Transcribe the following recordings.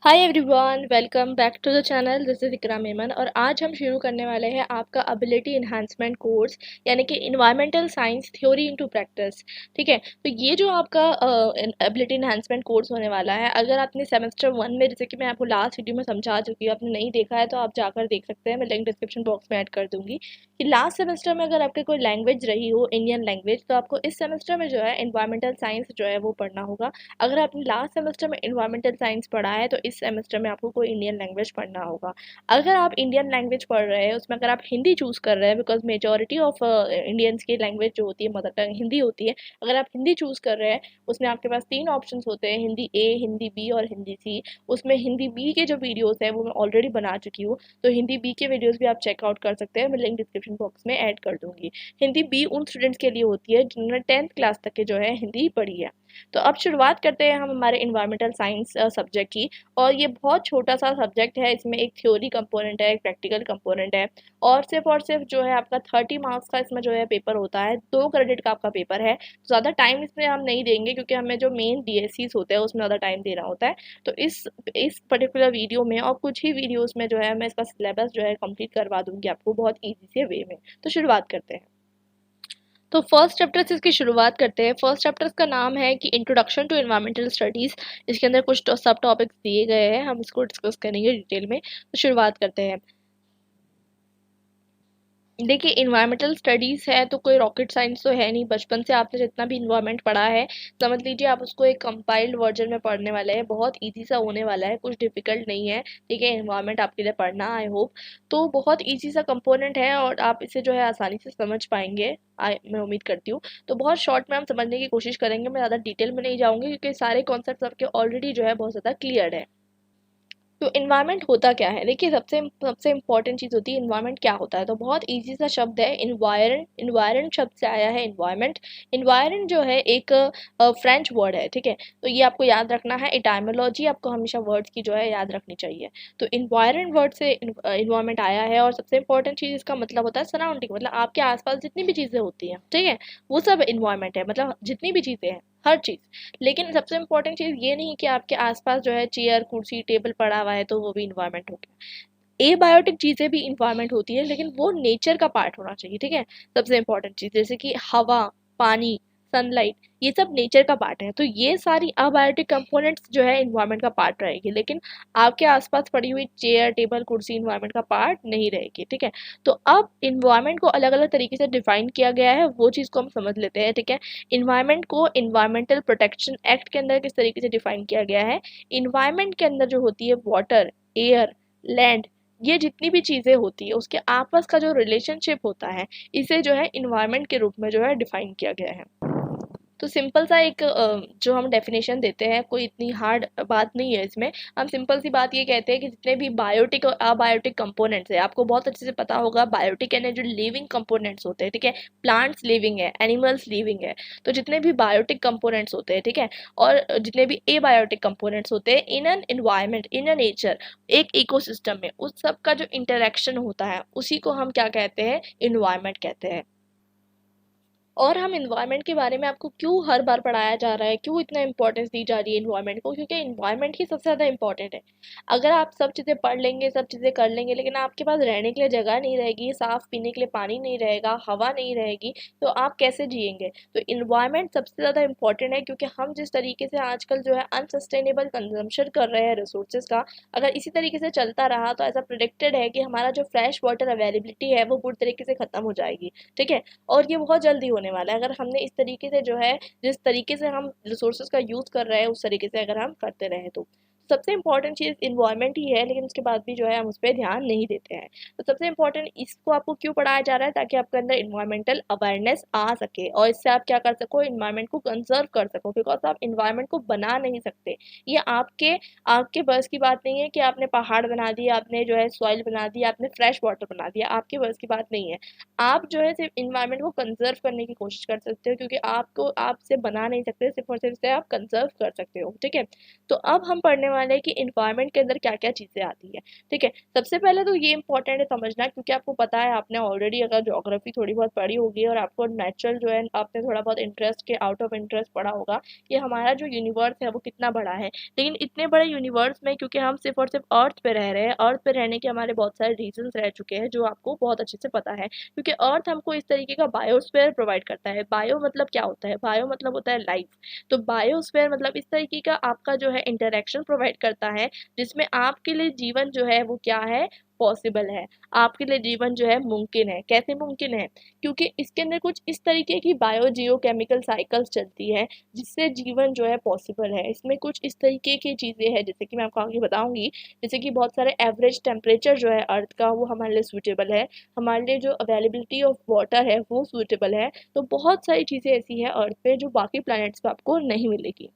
Hi everyone, welcome back to the channel. This is Iqra Memon और आज हम शुरू करने वाले हैं आपका एबिलिटी इन्हांसमेंट कोर्स यानी कि environmental science theory into practice. ठीक है, तो ये जो आपका एबिलिटी इन्हांसमेंट कोर्स होने वाला है, अगर आपने सेमेस्टर 1 में, जैसे कि मैं आपको लास्ट वीडियो में समझा चुकी हूँ, आपने नहीं देखा है तो आप जाकर देख सकते हैं। मैं लिंक डिस्क्रिप्शन बॉक्स में ऐड कर दूंगी कि लास्ट सेमेस्टर में अगर आपके कोई लैंग्वेज रही हो इंडियन लैंग्वेज, तो आपको इस सेमेस्टर में जो है इन्वायरमेंटल साइंस जो है वो पढ़ना होगा। अगर आपने लास्ट सेमेस्टर में इन्वायरमेंटल साइंस पढ़ा है तो इस सेमेस्टर में आपको कोई इंडियन लैंग्वेज पढ़ना होगा। अगर आप इंडियन लैंग्वेज पढ़ रहे हैं, उसमें अगर आप हिंदी चूज़ कर रहे हैं, बिकॉज मेजॉरिटी ऑफ इंडियंस की लैंग्वेज जो होती है मदर टंग हिंदी होती है। अगर आप हिंदी चूज़ कर रहे हैं, उसमें आपके पास 3 ऑप्शंस होते हैं, हिंदी ए, हिंदी बी और हिंदी सी। उसमें हिंदी बी के जो वीडियोस है वो मैं ऑलरेडी बना चुकी हूँ, तो हिंदी बी के वीडियोस भी आप चेकआउट कर सकते हैं। मैं लिंक डिस्क्रिप्शन बॉक्स में ऐड कर दूंगी। हिंदी बी उन स्टूडेंट्स के लिए होती है जिन्होंने 10th क्लास तक के जो है हिंदी पढ़ी है। तो अब शुरुआत करते हैं हम हमारे इन्वायरमेंटल साइंस सब्जेक्ट की। और ये बहुत छोटा सा सब्जेक्ट है, इसमें एक थ्योरी कंपोनेंट है, एक प्रैक्टिकल कंपोनेंट है। और सिर्फ जो है आपका 30 मार्क्स का इसमें जो है पेपर होता है, 2 क्रेडिट का आपका पेपर है। ज़्यादा टाइम इसमें हम नहीं देंगे क्योंकि हमें जो मेन डीएससीज होते हैं उसमें ज़्यादा टाइम देना होता है। तो इस पर्टिकुलर वीडियो में और कुछ ही वीडियोस में जो है मैं इसका सिलेबस जो है कंप्लीट करवा दूंगी आपको बहुत ईजी से वे में। तो शुरुआत करते हैं। तो फर्स्ट चैप्टर से इसकी शुरुआत करते हैं। फर्स्ट चैप्टर का नाम है कि इंट्रोडक्शन टू एनवायरमेंटल स्टडीज़। इसके अंदर कुछ सब टॉपिक्स दिए गए हैं, हम इसको डिस्कस करेंगे डिटेल में। तो शुरुआत करते हैं। देखिए, इन्वायरमेंटल स्टडीज़ है तो कोई रॉकेट साइंस तो है नहीं। बचपन से आपने जितना भी इन्वायरमेंट पढ़ा है, समझ लीजिए आप उसको एक कंपाइल्ड वर्जन में पढ़ने वाले हैं। बहुत इजी सा होने वाला है, कुछ डिफिकल्ट नहीं है। ठीक है, इन्वायरमेंट आपके लिए पढ़ना, आई होप। तो बहुत इजी सा कंपोनेंट है और आप इसे जो है आसानी से समझ पाएंगे, मैं उम्मीद करती हूँ। तो बहुत शॉर्ट में हम समझने की कोशिश करेंगे, मैं ज़्यादा डिटेल में नहीं जाऊँगी क्योंकि सारे कॉन्सेप्ट आपके ऑलरेडी जो है बहुत ज़्यादा क्लियर है। तो इन्वायरमेंट होता क्या है? देखिए, सबसे सबसे इम्पोर्टेंट चीज़ होती है इन्वायरमेंट क्या होता है। तो बहुत इजी सा शब्द है इन्वायरन। इन्वायरन शब्द से आया है इन्वायरमेंट। इन्वायरन जो है एक फ्रेंच वर्ड है। ठीक है, तो ये आपको याद रखना है। इटाइमोलॉजी आपको हमेशा वर्ड्स की जो है याद रखनी चाहिए। तो इन्वायरन वर्ड से इन्वायरमेंट आया है और सबसे इम्पोर्टेंट चीज़ इसका मतलब होता है सराउंडिंग, मतलब आपके आसपास जितनी भी चीज़ें होती हैं, ठीक है, वो सब इन्वायरमेंट है। मतलब जितनी भी चीज़ें हैं, हर चीज़। लेकिन सबसे इम्पोर्टेंट चीज़ ये नहीं कि आपके आसपास जो है चेयर कुर्सी टेबल पड़ा हुआ है तो वो भी इन्वायरमेंट हो गया। एबायोटिक चीज़ें भी इन्वायरमेंट होती है, लेकिन वो नेचर का पार्ट होना चाहिए। ठीक है, सबसे इम्पोर्टेंट चीज़ जैसे कि हवा, पानी, सनलाइट, ये सब नेचर का पार्ट है। तो ये सारी अबायोटिक कंपोनेंट्स जो है इन्वायरमेंट का पार्ट रहेगी, लेकिन आपके आसपास पड़ी हुई चेयर टेबल कुर्सी इन्वायरमेंट का पार्ट नहीं रहेगी। ठीक है, तो अब इन्वायरमेंट को अलग अलग तरीके से डिफाइन किया गया है, वो चीज़ को हम समझ लेते हैं। ठीक है, इन्वायरमेंट को इन्वायरमेंटल प्रोटेक्शन एक्ट के अंदर किस तरीके से डिफाइन किया गया है। इन्वायरमेंट के अंदर जो होती है वाटर, एयर, लैंड, ये जितनी भी चीज़ें होती है उसके आपस का जो रिलेशनशिप होता है, इसे जो है इन्वायरमेंट के रूप में जो है डिफाइन किया गया है। तो सिंपल सा एक जो हम डेफिनेशन देते हैं, कोई इतनी हार्ड बात नहीं है इसमें। हम सिंपल सी बात ये कहते हैं कि जितने भी बायोटिक और अबायोटिक कंपोनेंट्स है, आपको बहुत अच्छे से पता होगा बायोटिक यानी जो लिविंग कंपोनेंट्स होते हैं। ठीक है, प्लांट्स लिविंग है, एनिमल्स लिविंग है। तो जितने भी बायोटिक कंपोनेंट्स होते हैं, ठीक है, और जितने भी एबायोटिक कंपोनेंट्स होते हैं, in an environment, in a nature, एक इकोसिस्टम में, उस सब का जो इंटरेक्शन होता है उसी को हम क्या कहते हैं, इन्वायरमेंट कहते हैं। और हम इन्वायरमेंट के बारे में आपको क्यों हर बार पढ़ाया जा रहा है, क्यों इतना इंपॉर्टेंस दी जा रही है इन्वायरमेंट को, क्योंकि इन्वायरमेंट ही सबसे ज़्यादा इंपॉर्टेंट है। अगर आप सब चीज़ें पढ़ लेंगे, सब चीज़ें कर लेंगे, लेकिन आपके पास रहने के लिए जगह नहीं रहेगी, साफ़ पीने के लिए पानी नहीं रहेगा, हवा नहीं रहेगी, तो आप कैसे जिएंगे। तो इन्वायरमेंट सबसे ज़्यादा इंपॉर्टेंट है, क्योंकि हम जिस तरीके से आजकल जो है अनसस्टेनेबल कंजम्पशन कर रहे हैं रिसोर्सेज का, अगर इसी तरीके से चलता रहा तो ऐसा प्रिडिक्टेड है कि हमारा जो फ्रेश वाटर अवेलेबिलिटी है वो पूरी तरीके से ख़त्म हो जाएगी। ठीक है, और ये बहुत जल्दी होने वाला है अगर हमने इस तरीके से जो है, जिस तरीके से हम रिसोर्सेज का यूज़ कर रहे हैं उस तरीके से अगर हम करते रहे तो। सबसे इंपॉर्टेंट चीज़ इन्वायरमेंट ही है, लेकिन उसके बाद भी जो है हम उस पर ध्यान नहीं देते हैं। तो सबसे इंपॉर्टेंट इसको आपको क्यों पढ़ाया जा रहा है, ताकि आपके अंदर इन्वायरमेंटल अवेयरनेस आ सके और इससे आप क्या कर सको, इन्वायरमेंट को कंजर्व कर सको। बिकॉज आप इन्वायरमेंट को बना नहीं सकते, ये आपके आपके बस की बात नहीं है कि आपने पहाड़ बना दिया, आपने जो है सॉइल बना दिया, आपने फ्रेश वाटर बना दिया, आपके बस की बात नहीं है। आप जो है सिर्फ इन्वायरमेंट को कंजर्व करने की कोशिश कर सकते हो, क्योंकि आपको आपसे बना नहीं सकते, सिर्फ और सिर्फ से आप कंजर्व कर सकते हो। ठीक है, तो अब हम पढ़ने वाले हैं कि इन्वायरमेंट के अंदर क्या क्या चीज़ें आती है। ठीक है, सबसे पहले तो ये इंपॉर्टेंट है समझना, क्योंकि आपको पता है, आपने ऑलरेडी अगर ज्योग्राफी थोड़ी बहुत पढ़ी होगी और आपको नेचुरल जो है आपने थोड़ा बहुत इंटरेस्ट के आउट ऑफ इंटरेस्ट पढ़ा होगा कि हमारा जो यूनिवर्स है वो कितना बड़ा है। लेकिन इतने बड़े यूनिवर्स में क्योंकि हम सिर्फ और सिर्फ अर्थ पे रह रहे हैं, अर्थ पे रहने के हमारे बहुत सारे रीजंस रह चुके हैं जो आपको बहुत अच्छे से पता है, क्योंकि अर्थ हमको इस तरीके का बायोस्फीयर प्रोवाइड करता है। बायो मतलब क्या होता है? बायो मतलब होता है लाइफ। तो बायोस्फीयर मतलब इस तरीके का आपका जो है इंटरेक्शन प्रोवाइड करता है, जिसमें आपके लिए जीवन जो है वो क्या है, पॉसिबल है। आपके लिए जीवन जो है मुमकिन है। कैसे मुमकिन है? क्योंकि इसके अंदर कुछ इस तरीके की बायो जियो केमिकल साइकिल्स चलती है जिससे जीवन जो है पॉसिबल है। इसमें कुछ इस तरीके की चीज़ें हैं जैसे कि मैं आपको आगे बताऊंगी, जैसे कि बहुत सारे एवरेज टेम्परेचर जो है अर्थ का वो हमारे लिए सूटेबल है, हमारे लिए जो अवेलेबिलिटी ऑफ वाटर है वो सूटेबल है। तो बहुत सारी चीज़ें ऐसी हैं अर्थ पे जो बाकी प्लैनेट्स पे आपको नहीं मिलेगी।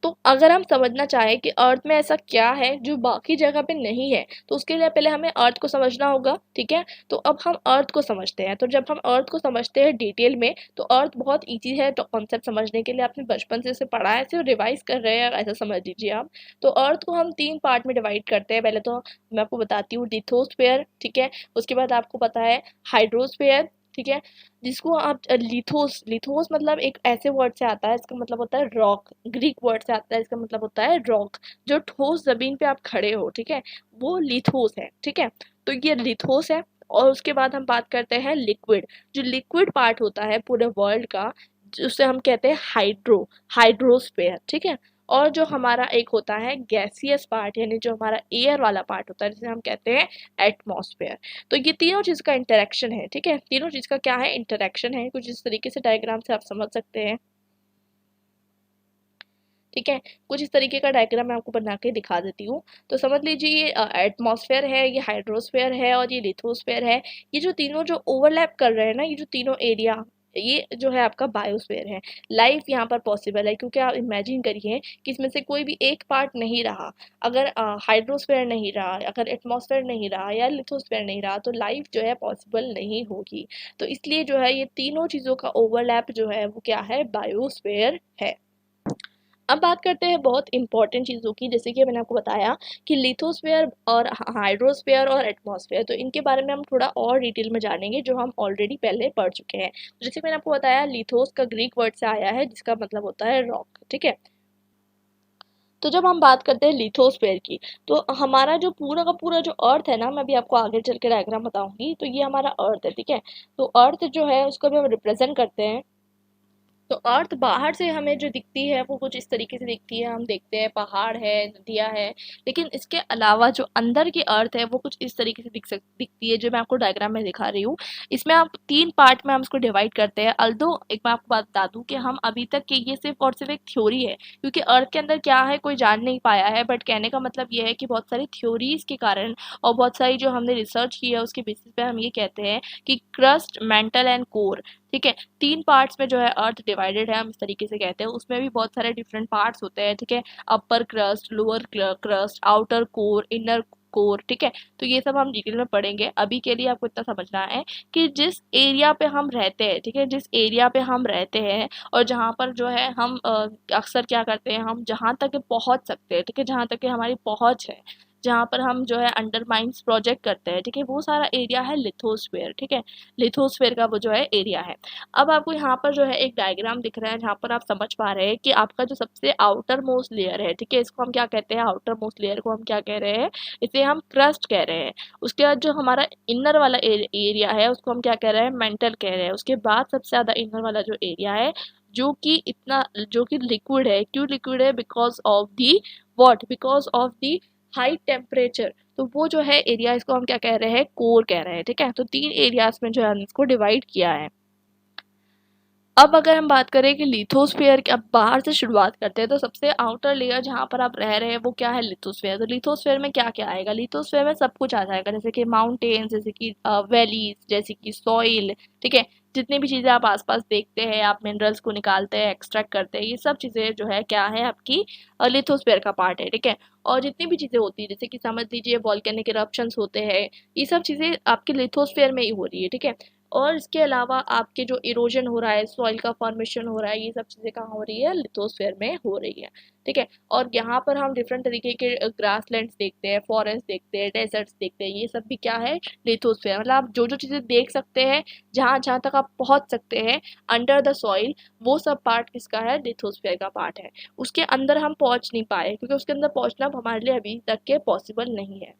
तो अगर हम समझना चाहें कि अर्थ में ऐसा क्या है जो बाकी जगह पे नहीं है, तो उसके लिए पहले हमें अर्थ को समझना होगा। ठीक है, तो अब हम अर्थ को समझते हैं। तो जब हम अर्थ को समझते हैं डिटेल में, तो अर्थ बहुत ईजी है, तो कॉन्सेप्ट समझने के लिए आपने बचपन से इसे पढ़ा है, सिर्फ रिवाइज कर रहे हैं, ऐसा समझ लीजिए आप। तो अर्थ को हम 3 पार्ट में डिवाइड करते हैं। पहले तो मैं आपको बताती हूँ लिथोस्फेयर। ठीक है, उसके बाद आपको पता है हाइड्रोस्फेयर। ठीक है, जिसको आप लिथोस, लिथोस मतलब एक ऐसे वर्ड से आता है, इसका मतलब होता है रॉक। ग्रीक वर्ड से आता है, इसका मतलब होता है रॉक, जो ठोस जमीन पे आप खड़े हो। ठीक है, वो लिथोस है। ठीक है, तो ये लिथोस है। और उसके बाद हम बात करते हैं लिक्विड। जो लिक्विड पार्ट होता है पूरे वर्ल्ड का, उसे हम कहते हैं हाइड्रोस्फेयर। ठीक है, और जो हमारा एक होता है गैसियस पार्ट, यानी जो हमारा एयर वाला पार्ट होता है, जिसे हम कहते हैं एटमॉस्फेयर। तो ये तीनों चीज़ का इंटरेक्शन है। ठीक है, तीनों चीज़ का क्या है, इंटरेक्शन है। कुछ इस तरीके से डायग्राम से आप समझ सकते हैं। ठीक है, कुछ इस तरीके का डायग्राम मैं आपको बना के दिखा देती हूँ। तो समझ लीजिए ये एटमॉस्फेयर है, ये हाइड्रोस्फेयर है और ये लिथोस्फेयर है। ये जो तीनों जो ओवरलैप कर रहे हैं ना, ये जो तीनों एरिया, ये जो है आपका बायोस्फेयर है। लाइफ यहाँ पर पॉसिबल है, क्योंकि आप इमेजिन करिए कि इसमें से कोई भी एक पार्ट नहीं रहा। अगर हाइड्रोस्फेयर नहीं रहा, अगर एटमॉस्फेयर नहीं रहा या लिथोस्फेयर नहीं रहा, तो लाइफ जो है पॉसिबल नहीं होगी। तो इसलिए जो है ये तीनों चीज़ों का ओवरलैप जो है वो क्या है, बायोस्फेयर है। अब बात करते हैं बहुत इंपॉर्टेंट चीज़ों की, जैसे कि मैंने आपको बताया कि लिथोस्फेयर और हाइड्रोस्फेयर और एटमॉस्फेयर, तो इनके बारे में हम थोड़ा और डिटेल में जानेंगे जो हम ऑलरेडी पहले पढ़ चुके हैं। तो जैसे मैंने आपको बताया, लिथोस का ग्रीक वर्ड से आया है जिसका मतलब होता है रॉक। ठीक है, तो जब हम बात करते हैं लिथोस्फेयर की, तो हमारा जो पूरा का पूरा जो अर्थ है ना, मैं अभी आपको आगे चल के डायग्राम बताऊंगी, तो ये हमारा अर्थ है। ठीक है, तो अर्थ जो है उसको भी हम रिप्रेजेंट करते हैं। तो अर्थ बाहर से हमें जो दिखती है वो कुछ इस तरीके से दिखती है, हम देखते हैं पहाड़ है, नदियाँ है। लेकिन इसके अलावा जो अंदर की अर्थ है वो कुछ इस तरीके से दिखती है, जो मैं आपको डायग्राम में दिखा रही हूँ। इसमें आप 3 पार्ट में हम इसको डिवाइड करते हैं। अल्दो एक मैं आपको बात बता दूं कि हम अभी तक के ये सिर्फ और सिर्फ एक थ्योरी है, क्योंकि अर्थ के अंदर क्या है कोई जान नहीं पाया है। बट कहने का मतलब ये है कि बहुत सारी थ्योरीज के कारण और बहुत सारी जो हमने रिसर्च की है उसके बेसिस पे हम ये कहते हैं कि क्रस्ट, मेंटल एंड कोर। ठीक है, 3 पार्ट्स में जो है अर्थ डिवाइडेड है, हम इस तरीके से कहते हैं। उसमें भी बहुत सारे डिफरेंट पार्ट्स होते हैं। ठीक है, upper crust, lower crust, outer core, inner core. ठीक है, तो ये सब हम डिटेल में पढ़ेंगे। अभी के लिए आपको इतना समझना है कि जिस एरिया पे हम रहते हैं, ठीक है, जिस एरिया पे हम रहते हैं और जहाँ पर जो है हम अक्सर क्या करते हैं, हम जहाँ तक पहुँच सकते हैं, ठीक है, जहाँ तक हमारी पहुँच है, जहाँ पर हम जो है अंडर माइंस प्रोजेक्ट करते हैं, ठीक है, वो सारा एरिया है लिथोस्फेयर। ठीक है, लिथोस्फेयर का वो जो है एरिया है। अब आपको यहाँ पर जो है एक डायग्राम दिख रहा है जहाँ पर आप समझ पा रहे हैं कि आपका जो सबसे आउटर मोस्ट लेयर है, ठीक है, इसको हम क्या कहते हैं, आउटर मोस्ट लेयर को हम क्या कह रहे हैं, इसे हम क्रस्ट कह रहे हैं। उसके बाद जो हमारा इनर वाला एरिया है उसको हम क्या कह रहे हैं, मेंटल कह रहे हैं। उसके बाद सबसे ज़्यादा इनर वाला जो एरिया है, जो कि लिक्विड है। क्यों लिक्विड है? Because of the what, because of the high temperature. तो वो जो है एरिया, इसको हम क्या कह रहे हैं, कोर कह रहे हैं। ठीक है, तो 3 एरियाज में जो है इसको डिवाइड किया है। अब अगर हम बात करें कि लिथोस्फेयर की, अब बाहर से शुरुआत करते हैं, तो सबसे आउटर लेयर जहाँ पर आप रह रहे हैं वो क्या है, लिथोस्फेयर। तो लिथोस्फेयर में क्या क्या आएगा, लिथोस्फेयर में सब कुछ आ जाएगा, जैसे कि माउंटेन्स, जैसे कि वैलीज, जैसे कि सॉइल। ठीक है, जितनी भी चीज़ें आप आसपास देखते हैं, आप मिनरल्स को निकालते हैं, एक्सट्रैक्ट करते हैं, ये सब चीज़ें जो है क्या है, आपकी लिथोस्फेयर का पार्ट है। ठीक है, और जितनी भी चीज़ें होती है, जैसे कि समझ लीजिए वॉल्केनिक इरप्शंस होते हैं, ये सब चीज़ें आपके लिथोस्फेयर में ही हो रही है। ठीक है, और इसके अलावा आपके जो इरोजन हो रहा है, सॉइल का फॉर्मेशन हो रहा है, ये सब चीज़ें कहाँ हो रही है, लिथोस्फीयर में हो रही है। ठीक है, और यहाँ पर हम डिफरेंट तरीके के ग्रासलैंड्स देखते हैं, फॉरेस्ट देखते हैं, डेजर्ट्स देखते हैं, ये सब भी क्या है, लिथोस्फीयर। मतलब आप जो जो चीज़ें देख सकते हैं, जहाँ जहाँ तक आप पहुँच सकते हैं अंडर द सॉइल, वो सब पार्ट किसका है, लिथोस्फीयर का पार्ट है। उसके अंदर हम पहुँच नहीं पाए क्योंकि उसके अंदर पहुँचना हमारे लिए अभी तक के पॉसिबल नहीं है।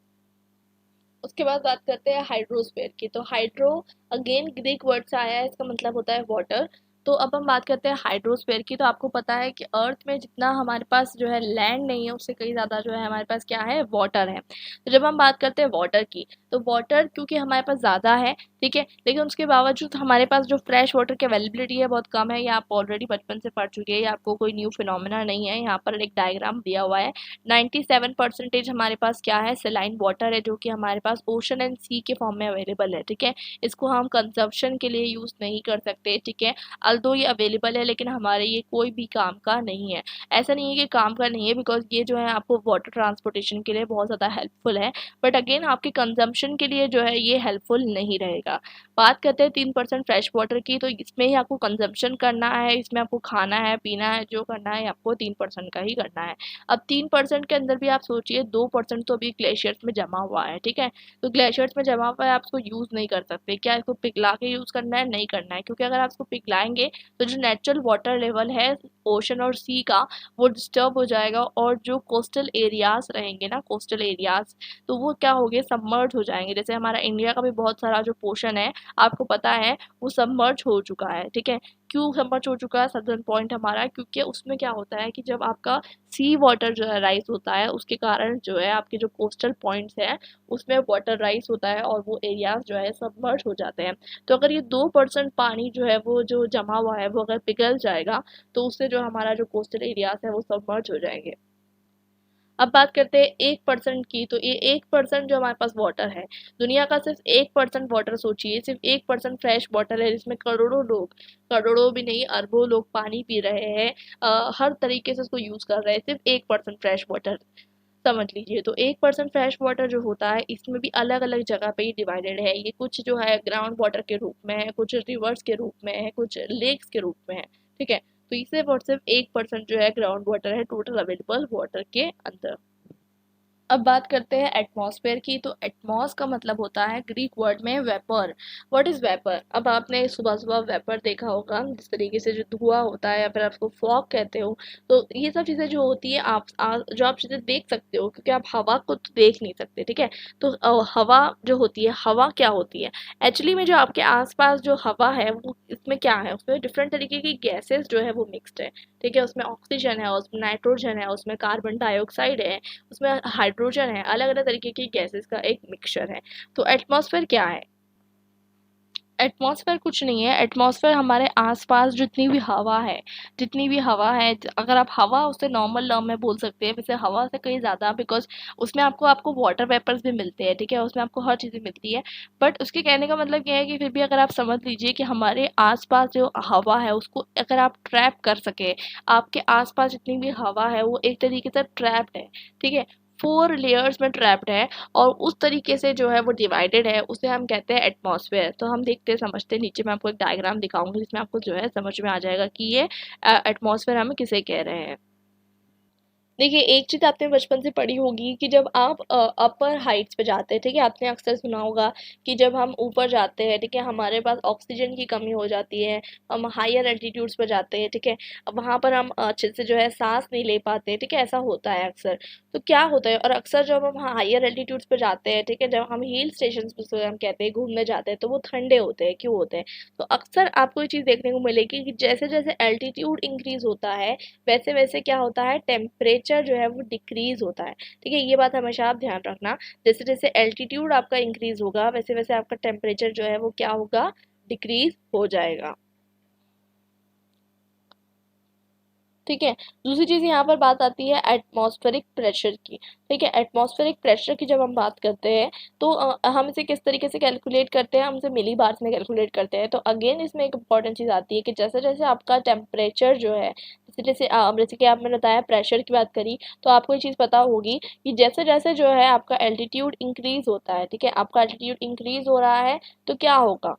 उसके बाद बात करते हैं हाइड्रोस्फीयर की। तो हाइड्रो अगेन ग्रीक वर्ड से आया है, इसका मतलब होता है वाटर। तो अब हम बात करते हैं हाइड्रोस्फीयर की। तो आपको पता है कि अर्थ में जितना हमारे पास जो है लैंड नहीं है, उससे कहीं ज़्यादा जो है हमारे पास क्या है, वाटर है। तो जब हम बात करते हैं वाटर की, तो वाटर क्योंकि हमारे पास ज़्यादा है, ठीक है, लेकिन उसके बावजूद हमारे पास जो फ्रेश वाटर की अवेलेबिलिटी है बहुत कम है। ये आप ऑलरेडी बचपन से पढ़ चुके हैं, ये आपको कोई न्यू फिनोमेना नहीं है। यहाँ पर एक डायग्राम दिया हुआ है। 97% हमारे पास क्या है, सेलाइन वाटर है, जो कि हमारे पास ओशन एंड सी के फॉर्म में अवेलेबल है। ठीक है, इसको हम कंजप्शन के लिए यूज़ नहीं कर सकते। ठीक है, अल्दो ये अवेलेबल है, लेकिन हमारे ये कोई भी काम का नहीं है। ऐसा नहीं है कि काम का नहीं है, बिकॉज ये जो है आपको वाटर ट्रांसपोर्टेशन के लिए बहुत ज़्यादा हेल्पफुल है, बट अगेन आपके कंजम्पशन के लिए जो है ये हेल्पफुल नहीं रहेगा। बात करते हैं 3% फ्रेश वाटर की। तो इसमें ही आपको कंजम्पशन करना है, इसमें आपको खाना है, पीना है, जो करना है आपको 3% का ही करना है। अब 3% के अंदर भी आप सोचिए 2% तो अभी ग्लेशियर्स में जमा हुआ है। ठीक है, तो ग्लेशियर्स में जमा हुआ है, आप इसको यूज़ नहीं कर सकते। क्या इसको पिघला के यूज़ करना है, नहीं करना है, क्योंकि अगर आप इसको पिघलाएंगे तो जो नेचुरल वाटर लेवल है ओशन और सी का, वो डिस्टर्ब हो जाएगा, और जो कोस्टल एरियाज रहेंगे ना, कोस्टल एरियाज, तो वो क्या हो गए, सबमर्ज हो जाएंगे। जैसे हमारा इंडिया का भी बहुत सारा जो पोर्शन है, आपको पता है, वो सबमर्ज हो चुका है। ठीक है, क्यों सबमर्ज हो चुका है, सदर्न पॉइंट हमारा, क्योंकि उसमें क्या होता है कि जब आपका सी वाटर जो है राइज होता है, उसके कारण जो है आपके जो कोस्टल पॉइंट्स हैं उसमें वाटर राइज होता है, और वो एरियाज जो है सबमर्ज हो जाते हैं। तो अगर ये 2% पानी जो है वो जो जमा हुआ है वो अगर पिघल जाएगा, तो उससे जो हमारा जो कोस्टल एरियाज है वो सबमर्ज हो जाएंगे। अब बात करते हैं 1% की। तो ये 1% जो हमारे पास वाटर है, दुनिया का सिर्फ 1% वाटर, सोचिए सिर्फ 1% फ्रेश वाटर है, जिसमें करोड़ों लोग, करोड़ों भी नहीं अरबों लोग पानी पी रहे हैं, हर तरीके से उसको यूज कर रहे हैं, सिर्फ 1% फ्रेश वाटर, समझ लीजिए। तो 1% फ्रेश वाटर जो होता है, इसमें भी अलग अलग जगह पे ही डिवाइडेड है। ये कुछ जो है ग्राउंड वाटर के रूप में है, कुछ रिवर्स के रूप में है, कुछ लेक्स के रूप में है। ठीक है, तो इसे और सिर्फ 1% जो है ग्राउंड वाटर है टोटल अवेलेबल वाटर के अंदर। अब बात करते हैं एटमॉस्फेयर की। तो एटमॉस का मतलब होता है ग्रीक वर्ड में वेपर। What is vapour? अब आपने सुबह सुबह वेपर देखा होगा, जिस तरीके से जो धुआं होता है, या फिर आप उसको फॉग कहते हो। तो ये सब चीज़ें जो होती है, जो आप चीज़ें देख सकते हो, क्योंकि आप हवा को तो देख नहीं सकते। ठीक है, तो हवा जो होती है, हवा क्या होती है एक्चुअली में, जो आपके आसपास जो हवा है वो, इसमें क्या है, उसमें डिफरेंट तरीके की गैसेस जो है वो मिक्सड है। ठीक है, उसमें ऑक्सीजन है, उसमें नाइट्रोजन है, उसमें कार्बन डाइऑक्साइड है, उसमें हाइड्रोजन है, अलग अलग तरीके की गैसेस का एक मिक्सचर है। तो एटमॉस्फेयर क्या है? एटमॉस्फेयर कुछ नहीं है। एटमॉस्फेयर हमारे आसपास जितनी भी हवा है, जितनी भी हवा है, अगर आप हवा उसे नॉर्मल टर्म में बोल सकते हैं, वैसे हवा से कहीं ज़्यादा, बिकॉज उसमें आपको आपको वाटर वेपर्स भी मिलते हैं। ठीक है, उसमें आपको हर चीज़ें मिलती है। बट उसके कहने का मतलब ये है कि फिर भी अगर आप समझ लीजिए कि हमारे आसपास जो हवा है उसको अगर आप ट्रैप कर सके, आपके आसपास जितनी भी हवा है वो एक तरीके से ट्रैप्ड है। ठीक है, 4 लेयर्स में ट्रैप्ड है, और उस तरीके से जो है वो डिवाइडेड है, उसे हम कहते हैं एटमॉस्फेयर। तो हम देखते समझते, नीचे मैं आपको एक डायग्राम दिखाऊंगी जिसमें आपको जो है समझ में आ जाएगा कि ये एटमॉस्फेयर हम किसे कह रहे हैं। देखिए, एक चीज़ आपने बचपन से पढ़ी होगी कि जब आप अपर हाइट्स पे जाते हैं, ठीक है, आपने अक्सर सुना होगा कि जब हम ऊपर जाते हैं, ठीक है, हमारे पास ऑक्सीजन की कमी हो जाती है, हम हायर एल्टीट्यूड्स पर जाते हैं। ठीक है, अब वहाँ पर हम अच्छे से जो है सांस नहीं ले पाते। ठीक है, ऐसा होता है अक्सर। तो क्या होता है, और अक्सर जब हम हायर एल्टीट्यूड्स पर जाते हैं, ठीक है, जब हम हिल स्टेशन पर हम कहते हैं घूमने जाते हैं, तो वो ठंडे होते हैं। क्यों होते हैं? तो अक्सर आपको ये चीज़ देखने को मिलेगी कि जैसे जैसे एल्टीट्यूड इंक्रीज होता है, वैसे वैसे क्या होता है, टेम्परेचर जो है वो डिक्रीज होता है। ठीक है, ये बात हमेशा आप ध्यान रखना। जैसे जैसे एल्टीट्यूड आपका इंक्रीज होगा, वैसे वैसे आपका टेम्परेचर जो है वो क्या होगा, डिक्रीज हो जाएगा। ठीक है, दूसरी चीज़ यहाँ पर बात आती है एटमॉस्फेरिक प्रेशर की। ठीक है, एटमॉस्फेरिक प्रेशर की जब हम बात करते हैं, तो हम इसे किस तरीके से कैलकुलेट करते हैं, हम इसे मिली बार्स में कैलकुलेट करते हैं। तो अगेन इसमें एक इंपॉर्टेंट चीज़ आती है कि जैसे जैसे आपका टेम्परेचर जो है, जैसे कि आपने बताया प्रेशर की बात करी, तो आपको ये चीज़ पता होगी कि जैसे जैसे जो है आपका एल्टीट्यूड इंक्रीज होता है, ठीक है, आपका एल्टीट्यूड इंक्रीज हो रहा है, तो क्या होगा,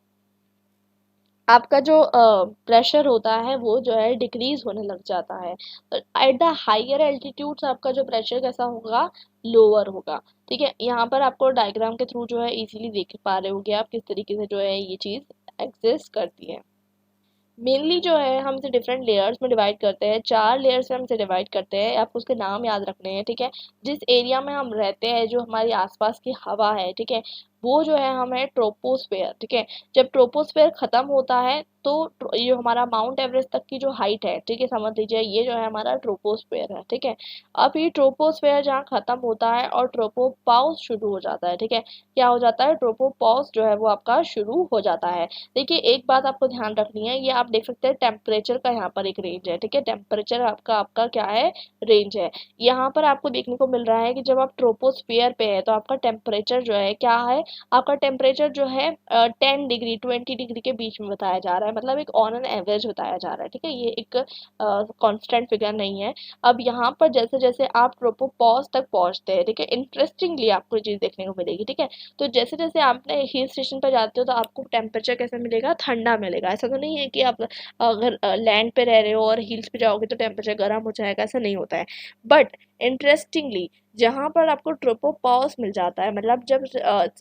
आपका जो प्रेशर होता है वो जो है डिक्रीज होने लग जाता है। एट द हायर एल्टीट्यूड्स आपका जो प्रेशर कैसा होगा, लोअर होगा। ठीक है, यहाँ पर आपको डायग्राम के थ्रू जो है इजीली देख पा रहे होगे आप किस तरीके से जो है ये चीज़ एग्जिस्ट करती है। मेनली जो है हम इसे डिफरेंट लेयर्स में डिवाइड करते हैं, 4 लेयर्स में हम इसे डिवाइड करते हैं, आपको उसके नाम याद रखने हैं। ठीक है, जिस एरिया में हम रहते हैं, जो हमारी आसपास की हवा है, ठीक है, वो जो है हमें ट्रोपोस्फेयर। ठीक है, जब ट्रोपोस्फेयर खत्म होता है तो ये हमारा माउंट एवरेस्ट तक की जो हाइट है, ठीक है, समझ लीजिए ये जो है हमारा ट्रोपोस्फेयर है। ठीक है, अब ये ट्रोपोस्फेयर जहाँ खत्म होता है और ट्रोपोपाउस शुरू हो जाता है। ठीक है, क्या हो जाता है, ट्रोपोपाउस जो है वो आपका शुरू हो जाता है। देखिए एक बात आपको ध्यान रखनी है, ये आप देख सकते हैं टेम्परेचर का यहाँ पर एक रेंज है। ठीक है, टेम्परेचर आपका आपका क्या है, रेंज है। यहाँ पर आपको देखने को मिल रहा है कि जब आप ट्रोपोस्फियर पे है तो आपका टेम्परेचर जो है क्या है, आपका टेम्परेचर जो है 10 डिग्री 20 डिग्री के बीच में बताया जा रहा है, मतलब एक ऑन एन एवरेज बताया जा रहा है। ठीक है, ये एक कांस्टेंट फिगर नहीं है। अब यहाँ पर जैसे जैसे आप ट्रोपोपॉज तक पहुंचते हैं, ठीक है, इंटरेस्टिंगली आपको चीज़ देखने को मिलेगी। ठीक है, तो जैसे जैसे आपने हिल स्टेशन पर जाते हो तो आपको टेम्परेचर कैसा मिलेगा, ठंडा मिलेगा। ऐसा तो नहीं है कि आप अगर लैंड पे रह रहे हो और हिल्स पे जाओगे तो टेम्परेचर गर्म हो जाएगा, ऐसा नहीं होता है। बट इंटरेस्टिंगली जहाँ पर आपको ट्रोपोपॉज मिल जाता है, मतलब जब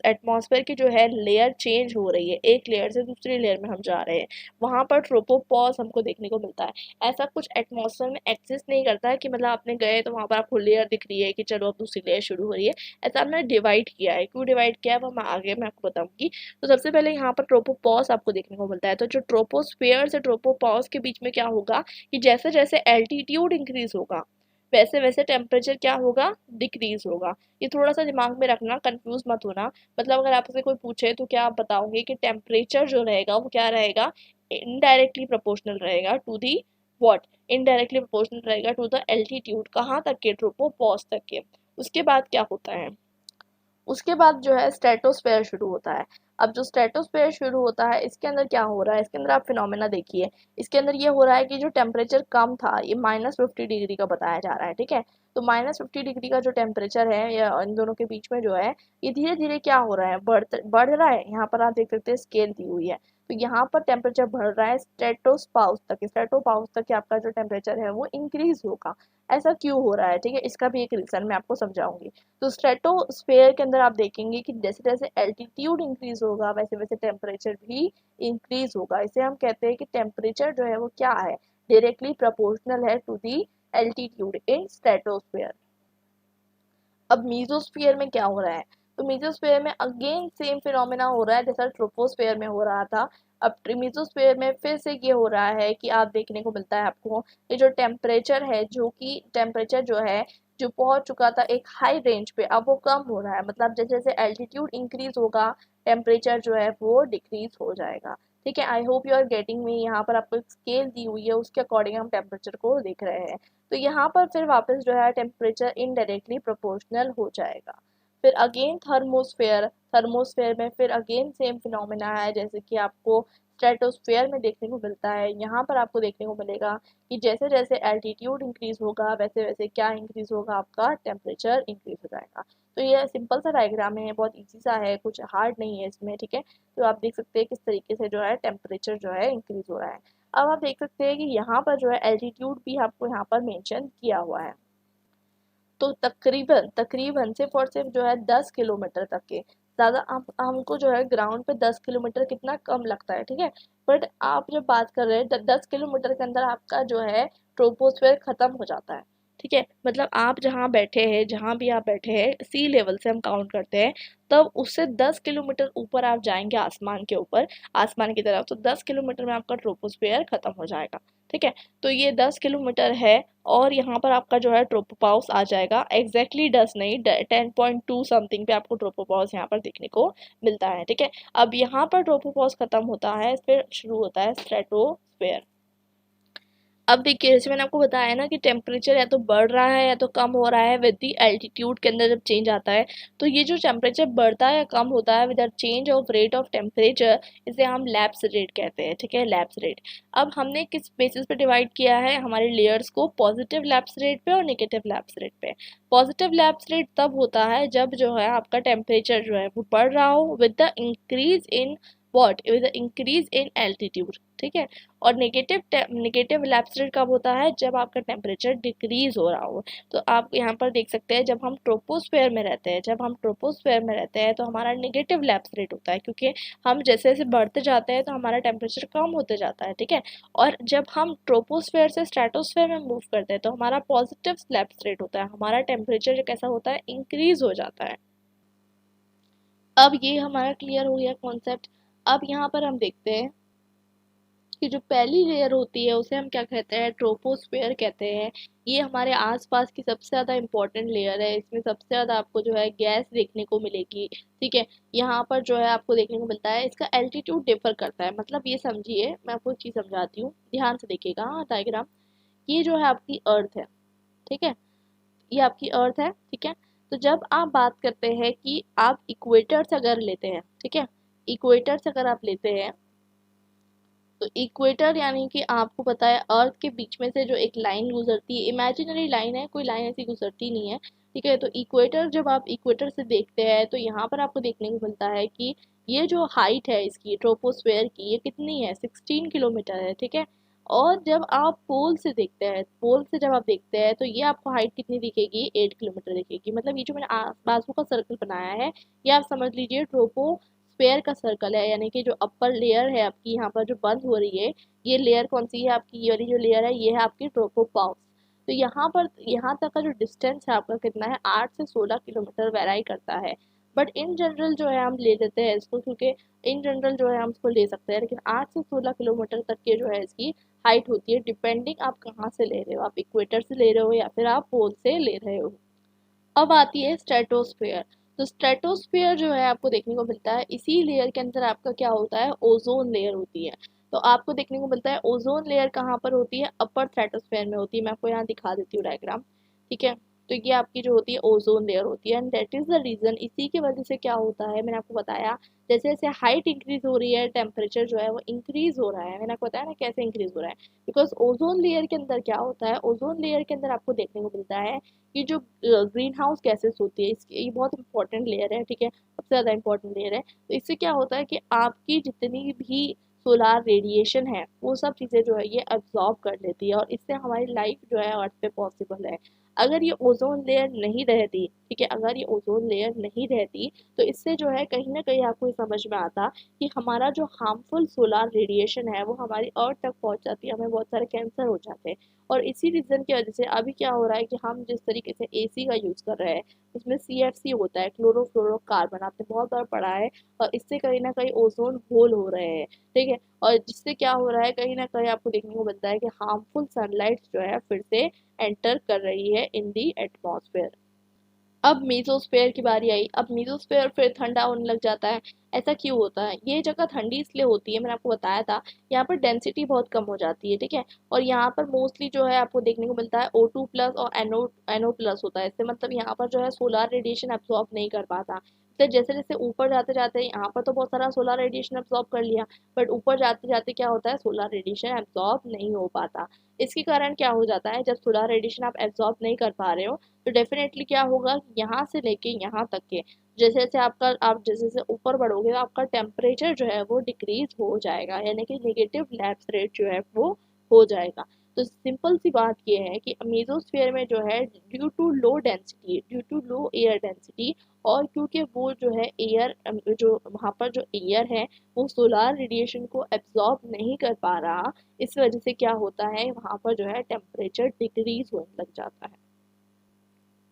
एटमॉस्फेयर की जो है लेयर चेंज हो रही है, एक लेयर से दूसरी लेयर में हम जा रहे हैं, वहाँ पर ट्रोपोपॉज हमको देखने को मिलता है। ऐसा कुछ एटमॉस्फेयर में एक्सिस्ट नहीं करता है कि मतलब आपने गए तो वहाँ पर आपको लेयर दिख रही है कि चलो अब दूसरी लेयर शुरू हो रही है। ऐसा हमने डिवाइड किया है, क्यों डिवाइड किया है वो मैं आपको बताऊंगी। तो सबसे पहले यहाँ पर ट्रोपोपॉज आपको देखने को मिलता है। तो जो ट्रोपोस्फेयर से ट्रोपोपॉज के बीच में क्या होगा कि जैसे जैसे एल्टीट्यूड इंक्रीज होगा वैसे वैसे टेम्परेचर क्या होगा, डिक्रीज होगा। ये थोड़ा सा दिमाग में रखना, कंफ्यूज मत होना। मतलब अगर आपसे कोई पूछे तो क्या आप बताओगे कि टेम्परेचर जो रहेगा वो क्या रहेगा, इनडायरेक्टली प्रोपोर्शनल रहेगा to the what, indirectly proportional रहेगा टू द एल्टीट्यूड, कहाँ तक के, ट्रोपोपॉज तक के। उसके बाद क्या होता है, उसके बाद जो है स्ट्रेटोस्फेयर शुरू होता है। अब जो स्ट्रेटोस्फेयर शुरू होता है इसके अंदर क्या हो रहा है, इसके अंदर आप फिनोमेना देखिए। इसके अंदर ये हो रहा है कि जो टेम्परेचर कम था, ये -50 डिग्री का बताया जा रहा है। ठीक है, तो -50 डिग्री का जो टेम्परेचर है या इन दोनों के बीच में जो है, ये धीरे धीरे क्या हो रहा है, बढ़ रहा है। यहाँ पर आप देख सकते हैं स्केल दी हुई है। तो यहाँ पर टेम्परेचर बढ़ रहा है स्ट्रेटोपाउस तक, स्ट्रेटोपाउस तक आपका जो टेम्परेचर है वो इंक्रीज होगा। ऐसा क्यों हो रहा है, ठीक है, इसका भी एक रीजन मैं आपको समझाऊंगी। तो स्ट्रेटोस्फेयर के अंदर आप देखेंगे कि जैसे जैसे एल्टीट्यूड इंक्रीज होगा वैसे वैसे टेम्परेचर भी इंक्रीज होगा। इसे हम कहते हैं कि टेम्परेचर जो है वो क्या है, डायरेक्टली प्रोपोर्शनल है to the altitude in stratosphere. अब मीजोस्फीयर में क्या हो रहा है, तो मीजोस्फीयर में अगेन सेम फिनोमेना हो रहा है जैसा ट्रोपोस्फेयर में हो रहा था। अब मीजोस्फीयर में फिर से ये हो रहा है कि आप देखने को मिलता है आपको ये जो टेम्परेचर है, जो कि टेम्परेचर जो है जो पहुंच चुका था एक हाई रेंज पे, अब वो कम हो रहा है। मतलब जैसे जैसे एल्टीट्यूड इंक्रीज होगा टेम्परेचर जो है वो डिक्रीज हो जाएगा। ठीक है, I hope you are getting me. यहाँ पर आपको एक स्केल दी हुई है, उसके अकॉर्डिंग हम टेम्परेचर को देख रहे हैं। तो यहाँ पर फिर वापस जो है टेम्परेचर इनडायरेक्टली प्रोपोर्शनल हो जाएगा। फिर अगेन थर्मोस्फेयर, थर्मोस्फेयर में फिर अगेन सेम फिनोमेना है जैसे कि आपको स्ट्रेटोस्फेयर में देखने को मिलता है। यहाँ पर आपको देखने को मिलेगा कि जैसे जैसे एल्टीट्यूड इंक्रीज होगा वैसे वैसे क्या इंक्रीज होगा, आपका टेम्परेचर इंक्रीज हो जाएगा। तो ये सिंपल सा डायग्राम है, बहुत इजी सा है, कुछ हार्ड नहीं है इसमें। ठीक है, तो आप देख सकते हैं किस तरीके से जो है टेम्परेचर जो है इंक्रीज हो रहा है। अब आप देख सकते हैं कि यहाँ पर जो है एल्टीट्यूड भी आपको यहाँ पर मेंशन किया हुआ है। तो तकरीबन तकरीबन सिर्फ और सिर्फ जो है 10 किलोमीटर तक के, ज़्यादा हम हमको जो है ग्राउंड पे 10 किलोमीटर कितना कम लगता है। ठीक है, बट आप जब बात कर रहे हैं 10 किलोमीटर के अंदर आपका जो है ट्रोपोस्फेयर खत्म हो जाता है। ठीक है, मतलब आप जहाँ बैठे हैं, जहाँ भी आप बैठे हैं सी लेवल से हम काउंट करते हैं, तब उससे 10 किलोमीटर ऊपर आप जाएंगे आसमान के ऊपर, आसमान की तरफ, तो 10 किलोमीटर में आपका ट्रोपोस्फेयर खत्म हो जाएगा। ठीक है, तो ये 10 किलोमीटर है और यहाँ पर आपका जो है ट्रोपोपाउस आ जाएगा। एग्जैक्टली 10 नहीं, 10.2 समथिंग पे आपको ट्रोपोपाउस यहाँ पर देखने को मिलता है। ठीक है, अब यहाँ पर ट्रोपोपाउस खत्म होता है, फिर शुरू होता है स्ट्रेटोस्फेयर। अब देखिए जैसे मैंने आपको बताया ना कि टेम्परेचर या तो बढ़ रहा है या तो कम हो रहा है विद द एल्टीट्यूड के अंदर जब चेंज आता है। तो ये जो टेम्परेचर बढ़ता है या कम होता है with the change of rate of temperature, इसे हम लैप्स रेट कहते हैं। ठीक है, लैप्स रेट। अब हमने किस बेसिस पे डिवाइड किया है हमारे लेयर्स को, पॉजिटिव लैप्स रेट पे और नेगेटिव लैप्स रेट पे। पॉजिटिव लैप्स रेट तब होता है जब जो है आपका टेम्परेचर जो है वो बढ़ रहा हो with the increase in what with increase in altitude, ठीक है। और नेगेटिव लैप्स रेट कब होता है, जब आपका टेम्परेचर डिक्रीज हो रहा हो। तो आप यहाँ पर देख सकते हैं, जब हम ट्रोपोस्फेयर में रहते हैं, तो हमारा नेगेटिव लैप्स रेट होता है, क्योंकि हम जैसे जैसे बढ़ते जाते हैं तो हमारा टेम्परेचर कम होते जाता है, ठीक है। और जब हम ट्रोपोस्फेयर से स्ट्रेटोस्फेयर में मूव करते हैं तो हमारा पॉजिटिव लैप्स रेट होता है, हमारा टेम्परेचर कैसा होता है, इंक्रीज हो जाता है। अब ये हमारा क्लियर हो गया कॉन्सेप्ट। अब यहाँ पर हम देखते हैं कि जो पहली लेयर होती है उसे हम क्या कहते हैं, ट्रोपोस्फेयर कहते हैं। ये हमारे आसपास की सबसे ज़्यादा इंपॉर्टेंट लेयर है, इसमें सबसे ज़्यादा आपको जो है गैस देखने को मिलेगी, ठीक है। यहाँ पर जो है आपको देखने को मिलता है, इसका एल्टीट्यूड डिफर करता है, मतलब ये समझिए, मैं आपको एक चीज़ समझाती हूँ, ध्यान से देखिएगा डायग्राम। ये जो है आपकी अर्थ है, ठीक है, ये आपकी अर्थ है, ठीक है। तो जब आप बात करते हैं कि आप इक्वेटर से अगर लेते हैं, ठीक है, इक्वेटर से अगर आप लेते हैं, तो इक्वेटर यानी कि आपको पता है अर्थ के बीच में से जो एक लाइन गुजरती है, इमेजिनरी लाइन है, कोई लाइन ऐसी गुजरती नहीं है, ठीक है। तो इक्वेटर, जब आप इक्वेटर से देखते हैं तो यहाँ पर आपको देखने को मिलता है कि ये जो हाइट है इसकी ट्रोपोस्फेयर की, ये कितनी है, 16 किलोमीटर है, ठीक है। और जब आप पोल से देखते हैं, पोल से जब आप देखते हैं तो ये आपको हाइट कितनी दिखेगी, 8 किलोमीटर दिखेगी। मतलब ये जो मैंने बाजू का सर्कल बनाया है, ये आप समझ लीजिए ट्रोपोस्फेयर का सर्कल है, यानी कि जो अपर लेयर है आपकी यहाँ पर जो बंद हो रही है, ये लेयर कौन सी है आपकी, ये वाली जो लेयर है ये है आपकी ट्रोपोपाउस। तो यहाँ पर, यहाँ तक का जो डिस्टेंस है आपका कितना है, 8 से 16 किलोमीटर वेराई करता है। बट इन जनरल जो है हम ले लेते हैं इसको, क्योंकि इन जनरल जो है हम इसको ले सकते हैं, लेकिन 8 से 16 किलोमीटर तक के जो है इसकी हाइट होती है, डिपेंडिंग आप कहाँ से ले रहे हो, आप इक्वेटर से ले रहे हो या फिर आप पोल से ले रहे हो। अब आती है स्ट्रेटोस्फेयर। तो स्ट्रेटोस्फेयर जो है आपको देखने को मिलता है, इसी लेयर के अंदर आपका क्या होता है, ओजोन लेयर होती है। तो आपको देखने को मिलता है ओजोन लेयर कहाँ पर होती है, अपर स्ट्रेटोस्फेयर में होती है। मैं आपको यहाँ दिखा देती हूँ डायग्राम, ठीक है। तो ये आपकी जो होती है ओजोन लेयर होती है, and that is the reason, इसी की वजह से क्या होता है, मैंने आपको बताया, जैसे जैसे हाइट इंक्रीज हो रही है टेम्परेचर जो है वो इंक्रीज हो रहा है। मैंने आपको बताया ना कैसे इंक्रीज हो रहा है, बिकॉज ओजोन लेयर के अंदर क्या होता है, ओजोन लेयर के अंदर आपको देखने को मिलता है कि जो ग्रीन हाउस गैसेस होती है, इसकी ये बहुत इंपॉर्टेंट लेयर है, ठीक है, सबसे ज़्यादा इंपॉर्टेंट लेयर है। तो इससे क्या होता है कि आपकी जितनी भी सोलार रेडिएशन है वो सब चीज़ें जो है ये अब्जॉर्ब कर लेती है, और इससे हमारी लाइफ जो है अर्थ पे पॉसिबल है। अगर ये ओजोन लेयर नहीं रहती, ठीक है, अगर ये ओजोन लेयर नहीं रहती तो इससे जो है कहीं ना कहीं आपको ये समझ में आता कि हमारा जो हार्मफुल सोलार रेडिएशन है वो हमारी अर्थ तक पहुंच जाती है, हमें बहुत सारे कैंसर हो जाते हैं। और इसी रीज़न की वजह से अभी क्या हो रहा है कि हम जिस तरीके से एसी का यूज़ कर रहे हैं उसमें सीएफसी होता है, क्लोरोफ्लोरोकार्बन, आपने बहुत बार पढ़ा है। और इससे कहीं ना कहीं ओजोन होल हो रहे हैं, ठीक है। और जिससे क्या हो रहा है, कहीं ना कहीं आपको देखने को मिलता है कि हार्मफुल सनलाइट जो है फिर से एंटर कर रही है इन दी एटमॉस्फेयर। अब मीजोस्फेयर की बारी आई। अब मीजोस्फेयर फिर ठंडा होने लग जाता है। ऐसा क्यों होता है, ये जगह ठंडी इसलिए होती है, मैंने आपको बताया था, यहाँ पर डेंसिटी बहुत कम हो जाती है, ठीक है। और यहाँ पर मोस्टली जो है आपको देखने को मिलता है O2+ और NO+ होता है, इससे मतलब यहाँ पर जो है सोलार रेडिएशन एब्जॉर्ब नहीं कर पाता। तो जैसे जैसे ऊपर जाते जाते यहाँ पर तो बहुत सारा सोलार रेडिएशन एब्जॉर्ब कर लिया, बट ऊपर जाते जाते क्या होता है, सोलार रेडिएशन एब्जॉर्ब नहीं हो पाता। इसके कारण क्या हो जाता है, जब सोलार रेडिएशन आप एब्जॉर्ब नहीं कर पा रहे हो तो डेफिनेटली क्या होगा, यहाँ से लेके यहाँ तक के जैसे जैसे आप जैसे जैसे ऊपर बढ़ोगे तो आपका टेम्परेचर जो है वो डिक्रीज हो जाएगा, यानी कि नेगेटिव लैप्स रेट जो है वो हो जाएगा। तो सिंपल सी बात ये है कि मेसोस्फीयर में जो है due to low air density, और क्योंकि वो जो है एयर, जो वहाँ पर जो एयर है वो सोलार रेडिएशन को एब्जॉर्ब नहीं कर पा रहा, इस वजह से क्या होता है, वहाँ पर जो है टेम्परेचर डिक्रीज होने लग जाता है।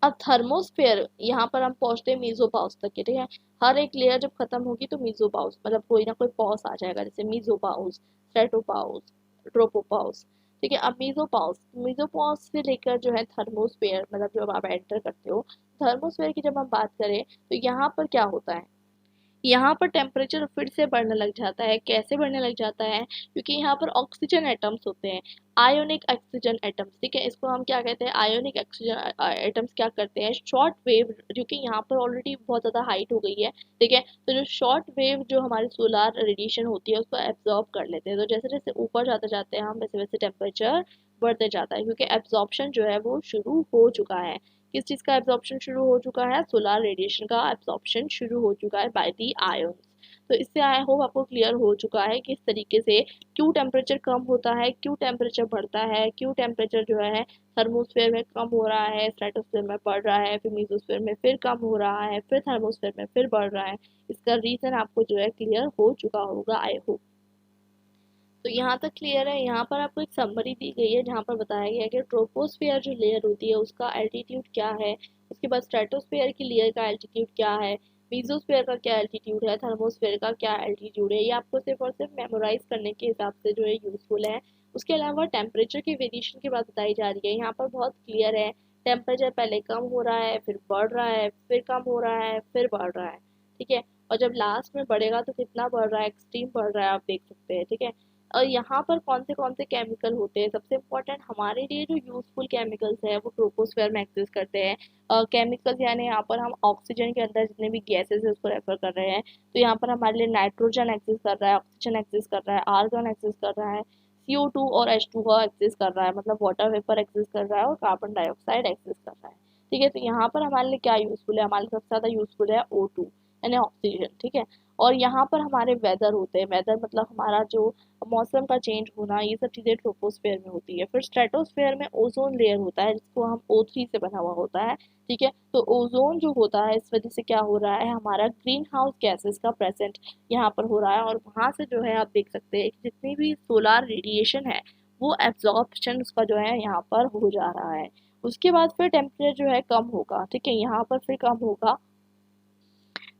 अब थर्मोस्फेयर, यहाँ पर हम पहुंचते हैं मीजोपाउस तक के, ठीक है। हर एक लेयर जब खत्म होगी तो मीजोपाउस, मतलब कोई ना कोई पाउस आ जाएगा, जैसे मीजोपाउस, स्ट्रेटोपाउस, ट्रोपोपाउस, ठीक है। अब मीजोपाउस, मीजोपाउस से लेकर जो है थर्मोस्फेयर, मतलब जब आप एंटर करते हो थर्मोस्फेयर की, जब हम बात करें तो यहाँ पर क्या होता है, यहाँ पर टेम्परेचर फिर से बढ़ने लग जाता है। कैसे बढ़ने लग जाता है, क्योंकि यहाँ पर ऑक्सीजन एटम्स होते हैं, आयोनिक ऑक्सीजन एटम्स, ठीक है। इसको हम क्या कहते हैं, आयोनिक ऑक्सीजन एटम्स क्या करते हैं, शॉर्ट वेव, जो कि यहाँ पर ऑलरेडी बहुत ज़्यादा हाइट हो गई है, ठीक है। तो जो शॉर्ट वेव जो हमारी सोलार रेडिएशन होती है उसको एब्जॉर्ब कर लेते हैं। तो जैसे जैसे ऊपर जाते जाते हैं हम, वैसे वैसे टेम्परेचर बढ़ते जाता है, क्योंकि एब्जॉर्प्शन जो है वो शुरू हो चुका है। किस चीज़ का एब्जॉर्प्शन शुरू हो चुका है, सोलार रेडिएशन का एब्जॉर्प्शन शुरू हो चुका है बाय दी आयंस। तो इससे आई होप आपको क्लियर हो चुका है कि इस तरीके से क्यों टेम्परेचर कम होता है, क्यों टेम्परेचर बढ़ता है, क्यों टेम्परेचर जो है थर्मोस्फेयर में कम हो रहा है, स्ट्रेटोस्फेयर में बढ़ रहा है, फिर मीजोस्फेयर में फिर कम हो रहा है, फिर थर्मोस्फेयर में फिर बढ़ रहा है। इसका रीज़न आपको जो है क्लियर हो चुका होगा आई होप। तो यहाँ तक क्लियर है। यहाँ पर आपको एक समरी दी गई है जहाँ पर बताया गया है कि ट्रोपोस्फियर जो लेयर होती है उसका एल्टीट्यूड क्या है, उसके बाद स्ट्रेटोस्फियर की लेयर का एल्टीट्यूड क्या है, मीजोस्फेयर का क्या एल्टीट्यूड है, थर्मोस्फेयर का क्या एल्टीट्यूड है। ये आपको सिर्फ और सिर्फ मेमोराइज करने के हिसाब से जो है यूजफुल है। उसके अलावा टेम्परेचर के वेरिएशन की बात बताई जा रही है। यहाँ पर बहुत क्लियर है, टेम्परेचर पहले कम हो रहा है, फिर बढ़ रहा है, फिर कम हो रहा है, फिर बढ़ रहा है। ठीक है, और जब लास्ट में बढ़ेगा तो कितना बढ़ रहा है, एक्सट्रीम बढ़ रहा है, आप देख सकते हैं। ठीक है, और यहाँ पर कौन से केमिकल होते हैं, सबसे इम्पोर्टेंट हमारे लिए जो यूजफुल केमिकल्स है वो ट्रोपोस्फेयर में एग्जिस्ट करते हैं। केमिकल्स यानी यहाँ पर हम ऑक्सीजन के अंदर जितने भी गैसेस है उसको रेफर कर रहे हैं। तो यहाँ पर हमारे लिए नाइट्रोजन एग्जिस्ट कर रहा है, ऑक्सीजन एग्जिस्ट कर रहा है, आर्गन एग्जिस्ट कर रहा है, CO2 और H2 का एग्जिस्ट कर रहा है, मतलब वाटर वेपर एग्जिस्ट कर रहा है और कार्बन डाइऑक्साइड एग्जिस्ट कर रहा है। ठीक है, तो यहाँ पर हमारे लिए क्या यूजफुल है, हमारे लिए सबसे ज़्यादा यूजफुल है O2 यानी ऑक्सीजन। ठीक है, और यहाँ पर हमारे वेदर होते हैं, वेदर मतलब हमारा जो मौसम का चेंज होना, ये सब चीज़ें ट्रोपोस्फेयर में होती है। फिर स्ट्रेटोस्फेयर में ओजोन लेयर होता है जिसको हम O3 से बना हुआ होता है। ठीक है, तो ओजोन जो होता है इस वजह से क्या हो रहा है, हमारा ग्रीन हाउस गैसेस का प्रेजेंट यहाँ पर हो रहा है, और वहाँ से जो है आप देख सकते हैं कि जितनी भी सोलार रेडिएशन है वो एब्जॉर्प्शन उसका जो है यहाँ पर हो जा रहा है। उसके बाद फिर टेम्परेचर जो है कम होगा। ठीक है, यहाँ पर फिर कम होगा।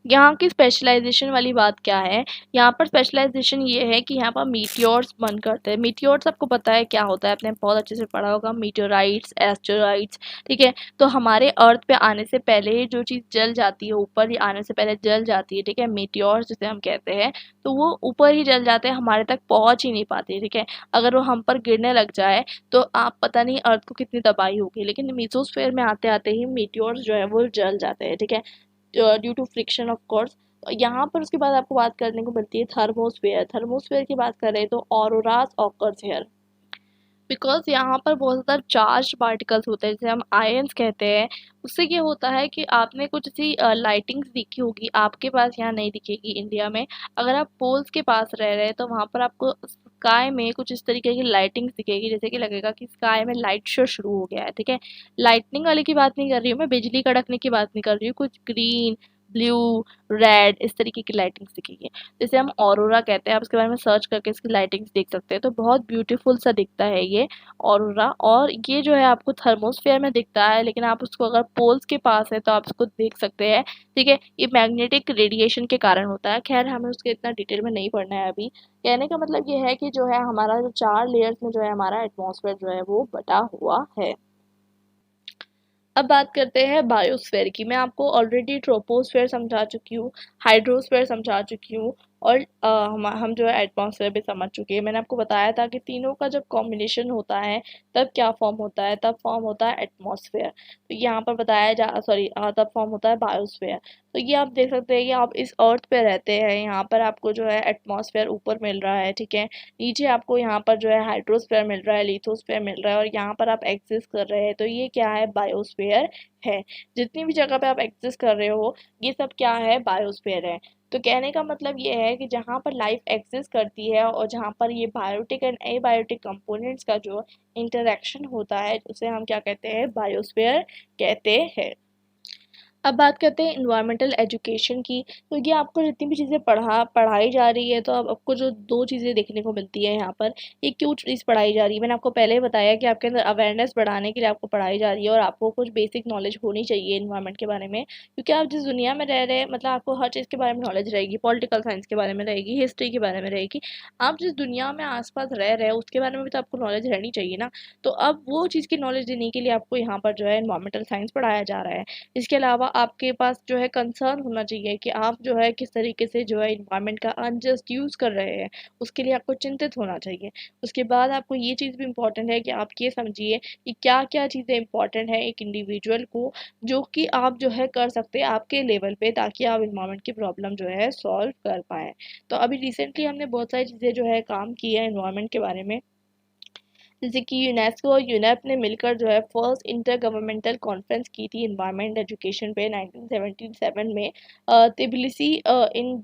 यहाँ की स्पेशलाइजेशन वाली बात क्या है, यहाँ पर स्पेशलाइजेशन ये है कि यहाँ पर मीटियोर्स बन करते हैं। मीटियोर्स आपको पता है क्या होता है, आपने बहुत अच्छे से पढ़ा होगा, मीटियोराइट्स, एस्टेरॉइड्स। ठीक है, तो हमारे अर्थ पे आने से पहले जो चीज़ जल जाती है, ऊपर ही आने से पहले जल जाती है। ठीक है, मीटियोर्स जिसे हम कहते हैं, तो वो ऊपर ही जल जाते हैं, हमारे तक पहुँच ही नहीं पाती। ठीक है, अगर वो हम पर गिरने लग जाए तो आप पता नहीं अर्थ को कितनी तबाही होगी, लेकिन मीसोस्फेयर में आते आते ही मीटियोर्स जो है वो जल जाते हैं। ठीक है, due to friction of course. यहाँ पर उसके बाद आपको बात करने को मिलती है थर्मोस्फेयर। थर्मोस्फेयर की बात करें तो ऑरोरास ऑकर्स हियर, बिकॉज यहाँ पर बहुत ज़्यादा चार्ज पार्टिकल्स होते हैं जिसे हम आयंस कहते हैं। उससे ये होता है कि आपने कुछ ऐसी लाइटिंग्स देखी होगी, आपके पास यहाँ नहीं दिखेगी इंडिया में। अगर आप पोल्स के पास रह रहे हैं तो वहाँ पर आपको स्काई में कुछ इस तरीके की लाइटिंग्स दिखेगी, जैसे कि लगेगा कि स्काई में लाइट शो शुरू हो गया है। ठीक है, लाइटनिंग वाले की बात नहीं कर रही हूँ मैं, बिजली कड़कने की बात नहीं कर रही हूँ, कुछ ग्रीन, ब्लू, रेड इस तरीके की लाइटिंग्स दिखेगी, जिसे हम ऑरोरा कहते हैं। आप इसके बारे में सर्च करके इसकी लाइटिंग्स देख सकते हैं, तो बहुत ब्यूटीफुल सा दिखता है ये ऑरोरा। और ये जो है आपको थर्मोस्फेयर में दिखता है, लेकिन आप उसको अगर पोल्स के पास है तो आप इसको देख सकते हैं। ठीक है, ये मैग्नेटिक रेडिएशन के कारण होता है। खैर हमें उसके इतना डिटेल में नहीं पढ़ना है अभी। कहने का मतलब ये है कि जो है हमारा जो 4 लेयर्स में जो है हमारा एटमॉस्फेयर जो है वो बटा हुआ है। अब बात करते हैं बायोस्फेयर की। मैं आपको ऑलरेडी ट्रोपोस्फेयर समझा चुकी हूँ, हाइड्रोस्फेयर समझा चुकी हूँ, और हम जो है एटमॉस्फेयर भी समझ चुके हैं। मैंने आपको बताया था कि तीनों का जब कॉम्बिनेशन होता है तब क्या फॉर्म होता है, तब फॉर्म होता है एटमॉस्फेयर। तो यहाँ पर बताया जा सॉरी तब फॉर्म होता है बायोस्फेयर। तो ये आप देख सकते हैं कि आप इस अर्थ पे रहते हैं, यहाँ पर आपको जो है एटमॉस्फेयर ऊपर मिल रहा है। ठीक है, नीचे आपको यहाँ पर जो है हाइड्रोस्फेयर मिल रहा है, लिथोस्फेयर मिल रहा है, और यहाँ पर आप एग्जिस्ट कर रहे हैं। तो ये क्या है, बायोस्फेयर है। जितनी भी जगह पे आप एग्जिस्ट कर रहे हो ये सब क्या है, बायोस्फेयर है। तो कहने का मतलब ये है कि जहाँ पर लाइफ एग्जिस्ट करती है और जहाँ पर ये बायोटिक एंड एबायोटिक कंपोनेंट्स का जो इंटरेक्शन होता है उसे हम क्या कहते हैं, बायोस्फीयर कहते हैं। अब बात करते हैं इन्वायरमेंटल एजुकेशन की। तो ये आपको जितनी भी चीज़ें पढ़ाई जा रही है, तो अब आपको जो दो चीज़ें देखने को मिलती है यहाँ पर, ये क्यों चीज़ पढ़ाई जा रही है। मैंने आपको पहले ही बताया कि आपके अंदर अवेयरनेस बढ़ाने के लिए आपको पढ़ाई जा रही है, और आपको कुछ बेसिक नॉलेज होनी चाहिए इन्वायरमेंट के बारे में, क्योंकि आप जिस दुनिया में रह रहे हैं मतलब आपको हर चीज़ के बारे में नॉलेज रहेगी, पॉलिटिकल साइंस के बारे में रहेगी, हिस्ट्री के बारे में रहेगी। आप जिस दुनिया में आसपास रह रहे हैं उसके बारे में भी तो आपको नॉलेज रहनी चाहिए ना। तो अब वो चीज़ की नॉलेज देने के लिए आपको यहाँ पर जो है इन्वायरमेंटल साइंस पढ़ाया जा रहा है। इसके अलावा आपके पास जो है कंसर्न होना चाहिए कि आप जो है किस तरीके से जो है इन्वायरमेंट का अनजस्ट यूज़ कर रहे हैं, उसके लिए आपको चिंतित होना चाहिए। उसके बाद आपको ये चीज़ भी इम्पॉर्टेंट है कि आप ये समझिए कि क्या क्या चीज़ें इंपॉर्टेंट है एक इंडिविजुअल को, जो कि आप जो है कर सकते हैं आपके लेवल पे, ताकि आप इन्वायरमेंट की प्रॉब्लम जो है सॉल्व कर पाएँ। तो अभी रिसेंटली हमने बहुत सारी चीज़ें जो है काम की है इन्वायरमेंट के बारे में, जैसे कि यूनेस्को और यूनेप ने मिलकर जो है फर्स्ट इंटर गवर्नमेंटल कॉन्फ्रेंस की थी इन्वायरमेंट एजुकेशन पे 1977 में, तिबिलिसी इन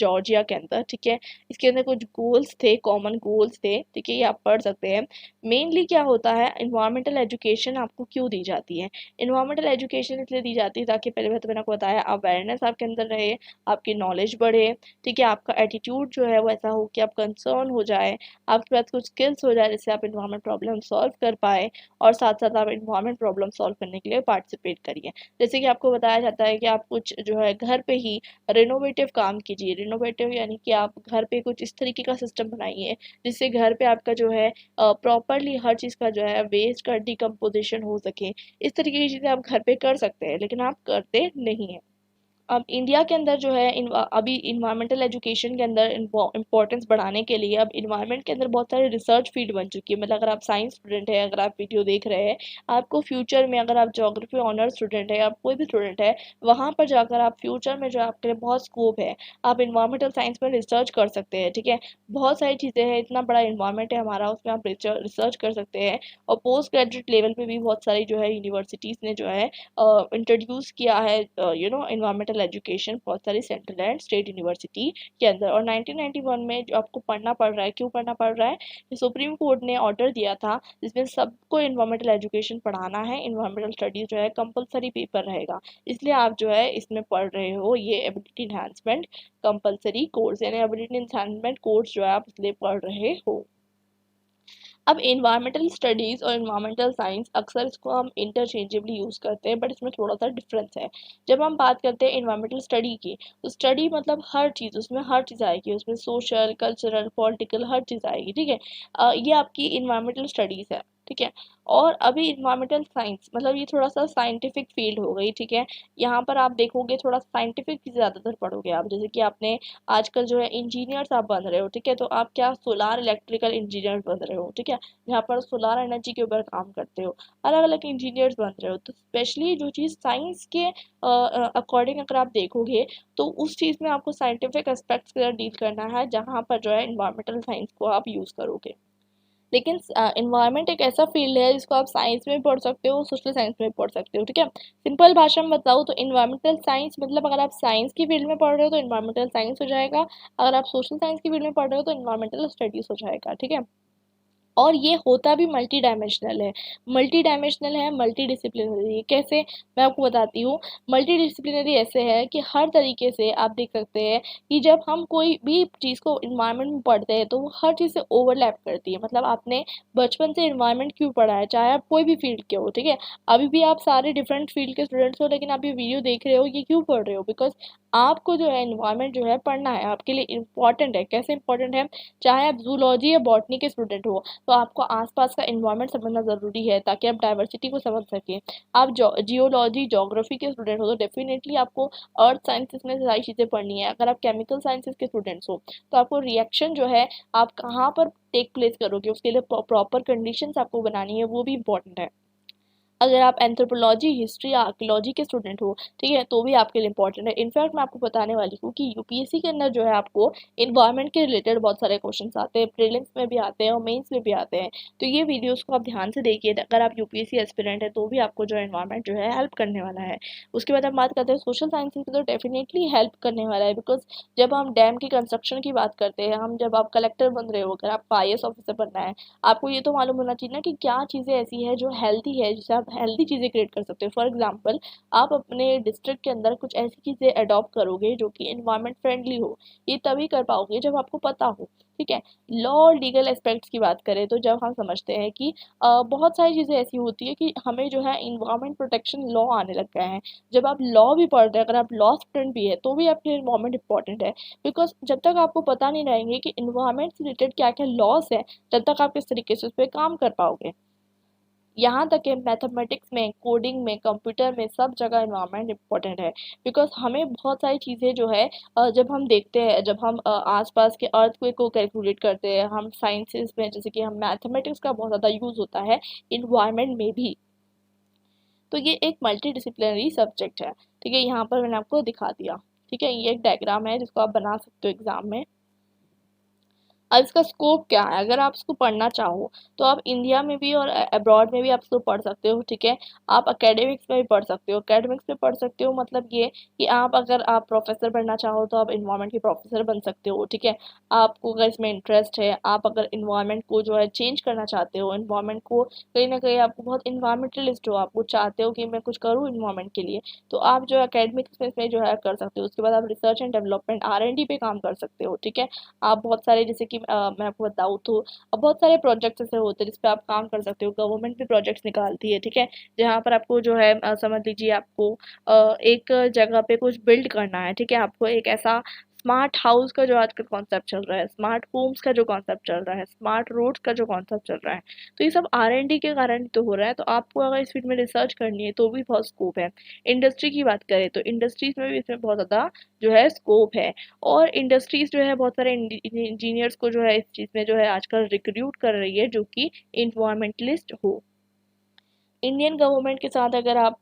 जॉर्जिया के अंदर, ठीक है। इसके अंदर कुछ गोल्स थे, कॉमन गोल्स थे, ठीक है, ये आप पढ़ सकते हैं। मेनली क्या होता है, इन्वायरमेंटल एजुकेशन आपको क्यों दी जाती है। इन्वायरमेंटल एजुकेशन इसलिए दी जाती है ताकि पहले मैंने आपको बताया अवेयरनेस आपके अंदर रहे, आपकी नॉलेज बढ़े, ठीक है, आपका एटीट्यूड जो है वो ऐसा हो कि आप कंसर्न हो जाए, आपके पास कुछ स्किल्स हो जाए जिससे आप इन्वायरमेंट प्रॉब्लम सॉल्व कर पाए, और साथ साथ आप इन्वायरमेंट प्रॉब्लम सॉल्व करने के लिए पार्टिसिपेट करिए। जैसे कि आपको बताया जाता है कि आप कुछ जो है घर पे ही रिनोवेटिव काम कीजिए। रिनोवेटिव यानी कि आप घर पे कुछ इस तरीके का सिस्टम बनाइए जिससे घर पे आपका जो है प्रॉपरली हर चीज़ का जो है वेस्ट का डिकम्पोजिशन हो सके। इस तरीके की चीज़ें आप घर पे कर सकते हैं, लेकिन आप करते नहीं हैं। अब इंडिया के अंदर जो है अभी इन्वायरमेंटल एजुकेशन के अंदर इम्पोर्टेंस बढ़ाने के लिए अब इन्वायरमेंट के अंदर बहुत सारे रिसर्च फील्ड बन चुकी है। मतलब अगर आप साइंस स्टूडेंट है, अगर आप वीडियो देख रहे हैं, आपको फ्यूचर में अगर आप ज्योग्राफी ऑनर स्टूडेंट है या कोई भी स्टूडेंट है, वहाँ पर जाकर आप फ्यूचर में जो आपके लिए बहुत स्कोप है, आप इन्वायरमेंटल साइंस में रिसर्च कर सकते हैं, ठीक है। बहुत सारी चीज़ें हैं, इतना बड़ा इन्वायरमेंट है हमारा, उसमें आप रिसर्च कर सकते हैं। और पोस्ट ग्रेजुएट लेवल पे भी बहुत सारी जो है यूनिवर्सिटीज़ ने जो है इंट्रोड्यूस किया है इन्वायरमेंटल एजुकेशन बहुत सारी सेंट्रल एंड स्टेट यूनिवर्सिटी के अंदर। और 1991 में जो आपको पढ़ना पड़ रहा है, क्यों पढ़ना पड़ रहा है, सुप्रीम कोर्ट ने ऑर्डर दिया था जिसमें सबको इन्वायरमेंटल एजुकेशन पढ़ाना है, इन्वायरमेंटल स्टडीज जो है कंपलसरी पेपर रहेगा, इसलिए आप जो है इसमें पढ़ रहे हो, ये एबिलिटी इन्हांसमेंट कंपलसरी कोर्स यानी एबिलिटी इन्हांसमेंट कोर्स जो है आप इसलिए पढ़ रहे हो। अब इन्वायरमेंटल स्टडीज़ और इन्वायरमेंटल साइंस अक्सर इसको हम इंटरचेंजेबली यूज़ करते हैं, बट इसमें थोड़ा सा डिफरेंस है। जब हम बात करते हैं इन्वायरमेंटल स्टडी की, तो स्टडी मतलब हर चीज़, उसमें हर चीज़ आएगी, उसमें सोशल, कल्चरल, पॉलिटिकल हर चीज़ आएगी, ठीक है। ये आपकी इन्वायरमेंटल स्टडीज़ है, ठीक है। और अभी इन्वायरमेंटल साइंस मतलब ये थोड़ा सा साइंटिफिक फील्ड हो गई, ठीक है। यहाँ पर आप देखोगे थोड़ा साइंटिफिक चीज़ ज़्यादातर पढ़ोगे आप, जैसे कि आपने आजकल जो है इंजीनियर्स आप बन रहे हो, ठीक है, तो आप क्या सोलार इलेक्ट्रिकल इंजीनियर बन रहे हो, ठीक है, जहाँ पर सोलार एनर्जी के ऊपर काम करते हो, अलग अलग इंजीनियर्स बन रहे हो। तो स्पेशली जो चीज़ साइंस के अकॉर्डिंग अगर आप देखोगे तो उस चीज़ में आपको साइंटिफिक एस्पेक्ट्स के साथ डील करना है, जहाँ पर जो है इन्वायरमेंटल साइंस को आप यूज़ करोगे। लेकिन इन्वायरमेंट एक ऐसा फील्ड है जिसको आप साइंस में भी पढ़ सकते हो, सोशल साइंस में भी पढ़ सकते हो, ठीक है। सिंपल भाषा में बताऊँ तो इन्वायरमेंटल साइंस मतलब अगर आप साइंस की फील्ड में पढ़ रहे हो तो इन्वायरमेंटल साइंस हो जाएगा, अगर आप सोशल साइंस की फील्ड में पढ़ रहे हो तो इन्वायरमेंटल स्टडीज हो जाएगा, ठीक है। और ये होता भी मल्टी डायमेंशनल है, मल्टी डिसिप्लिनरी। कैसे, मैं आपको बताती हूँ। मल्टी डिसिप्लिनरी ऐसे है कि हर तरीके से आप देख सकते हैं कि जब हम कोई भी चीज़ को इन्वायरमेंट में पढ़ते हैं तो वो हर चीज़ से ओवरलैप करती है। मतलब आपने बचपन से इन्वायरमेंट क्यों पढ़ा है, चाहे आप कोई भी फील्ड के हो, ठीक है, अभी भी आप सारे डिफरेंट फील्ड के स्टूडेंट्स हो, लेकिन आप ये वीडियो देख रहे हो, ये क्यों पढ़ रहे हो, बिकॉज आपको जो है इन्वायरमेंट जो है पढ़ना है, आपके लिए इम्पॉर्टेंट है। कैसे इंपॉर्टेंट है, चाहे आप जूलॉजी या बॉटनी के स्टूडेंट हो, तो आपको आसपास का एनवायरनमेंट समझना ज़रूरी है ताकि आप डाइवर्सिटी को समझ सकें। आप जियोलॉजी ज्योग्राफी के स्टूडेंट हो तो डेफिनेटली आपको अर्थ साइंसेस में सारी चीज़ें पढ़नी है। अगर आप केमिकल साइंसेस के स्टूडेंट्स हो तो आपको रिएक्शन जो है आप कहाँ पर टेक प्लेस करोगे, उसके लिए प्रॉपर कंडीशंस आपको बनानी है, वो भी इंपॉर्टेंट है। अगर आप एंथ्रोपोलॉजी, हिस्ट्री, आर्कियोलॉजी के स्टूडेंट हो, ठीक है, तो भी आपके लिए इंपॉर्टेंट है। इनफैक्ट मैं आपको बताने वाली हूँ कि यूपीएससी के अंदर जो है आपको इन्वायरमेंट के रिलेटेड बहुत सारे क्वेश्चंस आते हैं, प्रीलिम्स में भी आते हैं और मेंस में भी आते हैं। तो ये वीडियोस को आप ध्यान से देखिए, अगर आप यूपीएससी एस्पिरेंट है तो भी आपको जो इन्वायरमेंट जो है हेल्प करने वाला है। उसके बाद हम बात करते हैं सोशल साइंसेज की, तो डेफिनेटली हेल्प करने वाला है, बिकॉज जब हम डैम की कंस्ट्रक्शन की बात करते हैं, हम जब आप कलेक्टर बन रहे हो, अगर आपको IAS ऑफिसर बनना है, आपको ये तो मालूम होना चाहिए ना कि क्या चीज़ें ऐसी है जो हेल्दी है, जिससे आप हेल्दी चीज़ें क्रिएट कर सकते हो। फॉर एग्जांपल, आप अपने डिस्ट्रिक्ट के अंदर कुछ ऐसी चीज़ें अडॉप्ट करोगे जो कि एनवायरनमेंट फ्रेंडली हो, ये तभी कर पाओगे जब आपको पता हो, ठीक है। लॉ और लीगल एस्पेक्ट्स की बात करें तो जब हम समझते हैं कि बहुत सारी चीज़ें ऐसी होती है कि हमें जो है इन्वायरमेंट प्रोटेक्शन लॉ आने लग गए हैं। जब आप लॉ भी पढ़ रहे हैं, अगर आप लॉ स्टूडेंट भी है तो भी आपके लिए इन्वायरमेंट इंपॉर्टेंट है, बिकॉज जब तक आपको पता नहीं रहेंगे कि इन्वायरमेंट से रिलेटेड क्या क्या लॉस है, तब तक आप किस तरीके से उस पर काम कर पाओगे। यहाँ तक कि मैथमेटिक्स में, कोडिंग में, कंप्यूटर में, सब जगह इन्वायरमेंट इम्पोर्टेंट है, बिकॉज हमें बहुत सारी चीज़ें जो है जब हम देखते हैं, जब हम आसपास के अर्थक्वेक को कैलकुलेट करते हैं, हम साइंसेस में जैसे कि हम मैथमेटिक्स का बहुत ज़्यादा यूज़ होता है इन्वायरमेंट में भी। तो ये एक मल्टी डिसिप्लिनरी सब्जेक्ट है, ठीक है। यहाँ पर मैंने आपको दिखा दिया, ठीक है, ये एक डायग्राम है जिसको आप बना सकते हो एग्जाम में। अब इसका स्कोप क्या है, अगर आप इसको पढ़ना चाहो तो आप इंडिया में भी और अब्रॉड में भी आप इसको पढ़ सकते हो, ठीक है। आप एकेडमिक्स में भी पढ़ सकते हो, एकेडमिक्स में पढ़ सकते हो मतलब ये कि आप अगर आप प्रोफेसर बनना चाहो तो आप इन्वायरमेंट के प्रोफेसर बन सकते हो, ठीक है। आपको अगर इसमें इंटरेस्ट है, आप अगर इन्वायरमेंट को जो है चेंज करना चाहते हो, इन्वायरमेंट को कहीं ना कहीं आपको बहुत इन्वायरमेंटलिस्ट हो, आपको चाहते हो कि मैं कुछ करूँ इन्वायरमेंट के लिए, तो आप जो एकेडमिक्स में इसमें जो है कर सकते हो। उसके बाद आप रिसर्च एंड डेवलपमेंट R&D पे काम कर सकते हो, ठीक है। आप बहुत सारे जैसे कि मैं आपको बताऊँ तो अब बहुत सारे प्रोजेक्ट्स ऐसे होते हैं जिस पे आप काम कर सकते हो, गवर्नमेंट भी प्रोजेक्ट्स निकालती है, ठीक है। जहाँ पर आपको जो है समझ लीजिए आपको एक जगह पे कुछ बिल्ड करना है, ठीक है। आपको एक ऐसा स्मार्ट हाउस का जो आजकल कॉन्सेप्ट चल रहा है, स्मार्ट होम्स का जो कॉन्सेप्ट चल रहा है, स्मार्ट रोड्स का जो कॉन्सेप्ट चल रहा है, तो ये सब R&D के कारण तो हो रहा है। तो आपको अगर इस फील्ड में रिसर्च करनी है तो भी बहुत स्कोप है। इंडस्ट्री की बात करें तो इंडस्ट्रीज में भी इसमें बहुत ज़्यादा जो है स्कोप है, और इंडस्ट्रीज जो है बहुत सारे इंजीनियर्स को जो है इस चीज़ में जो है आजकल रिक्रूट कर रही है जो कि इन्वायरमेंटलिस्ट हो। इंडियन गवर्नमेंट के साथ अगर आप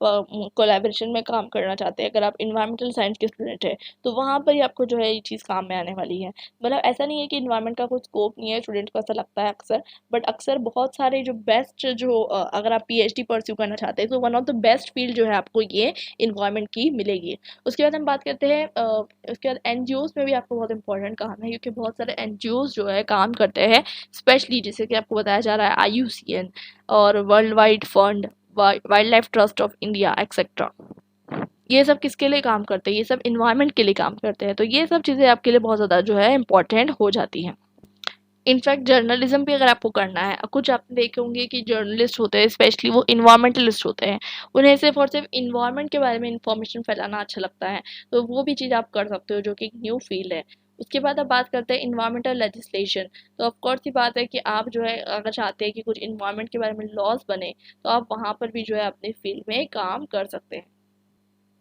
कोलैबोरेशन में काम करना चाहते हैं, अगर आप इन्वायरमेंटल साइंस के स्टूडेंट हैं, तो वहाँ पर ही आपको जो है ये चीज़ काम में आने वाली है। मतलब ऐसा नहीं है कि इन्वायरमेंट का कुछ स्कोप नहीं है, स्टूडेंट को ऐसा लगता है अक्सर, बट अक्सर बहुत सारे जो बेस्ट जो अगर आप PhD परस्यू करना चाहते हैं तो one of the best field जो है आपको ये इन्वायरमेंट की मिलेगी। उसके बाद हम बात करते हैं उसके बाद NGOs में भी आपको बहुत इंपॉर्टेंट काम है, क्योंकि बहुत सारे NGOs जो है काम करते हैं, स्पेशली जैसे कि आपको बताया जा रहा है IUCN और world wide fund, wild life trust of India etcetera. ये सब किसके लिए काम करते हैं, ये सब इन्वायरमेंट के लिए काम करते हैं। तो ये सब चीज़ें आपके लिए बहुत ज़्यादा जो है इम्पोर्टेंट हो जाती हैं। इनफैक्ट जर्नलिज्म भी अगर आपको करना है, कुछ आप देखे होंगे कि जर्नलिस्ट होते हैं स्पेशली वो इन्वायरमेंटलिस्ट होते हैं, उन्हें सिर्फ और सिर्फ इन्वायरमेंट के बारे में इंफॉर्मेशन फैलाना अच्छा लगता है, तो वो भी चीज़ आप कर सकते हो जो कि एक न्यू फील्ड है। उसके बाद अब बात करते हैं इन्वायरमेंटल लेजिस्लेशन। तो ऑफकोर्स ही बात है कि आप जो है अगर चाहते हैं कि कुछ इन्वायरमेंट के बारे में लॉज बने, तो आप वहाँ पर भी जो है अपने फील्ड में काम कर सकते हैं।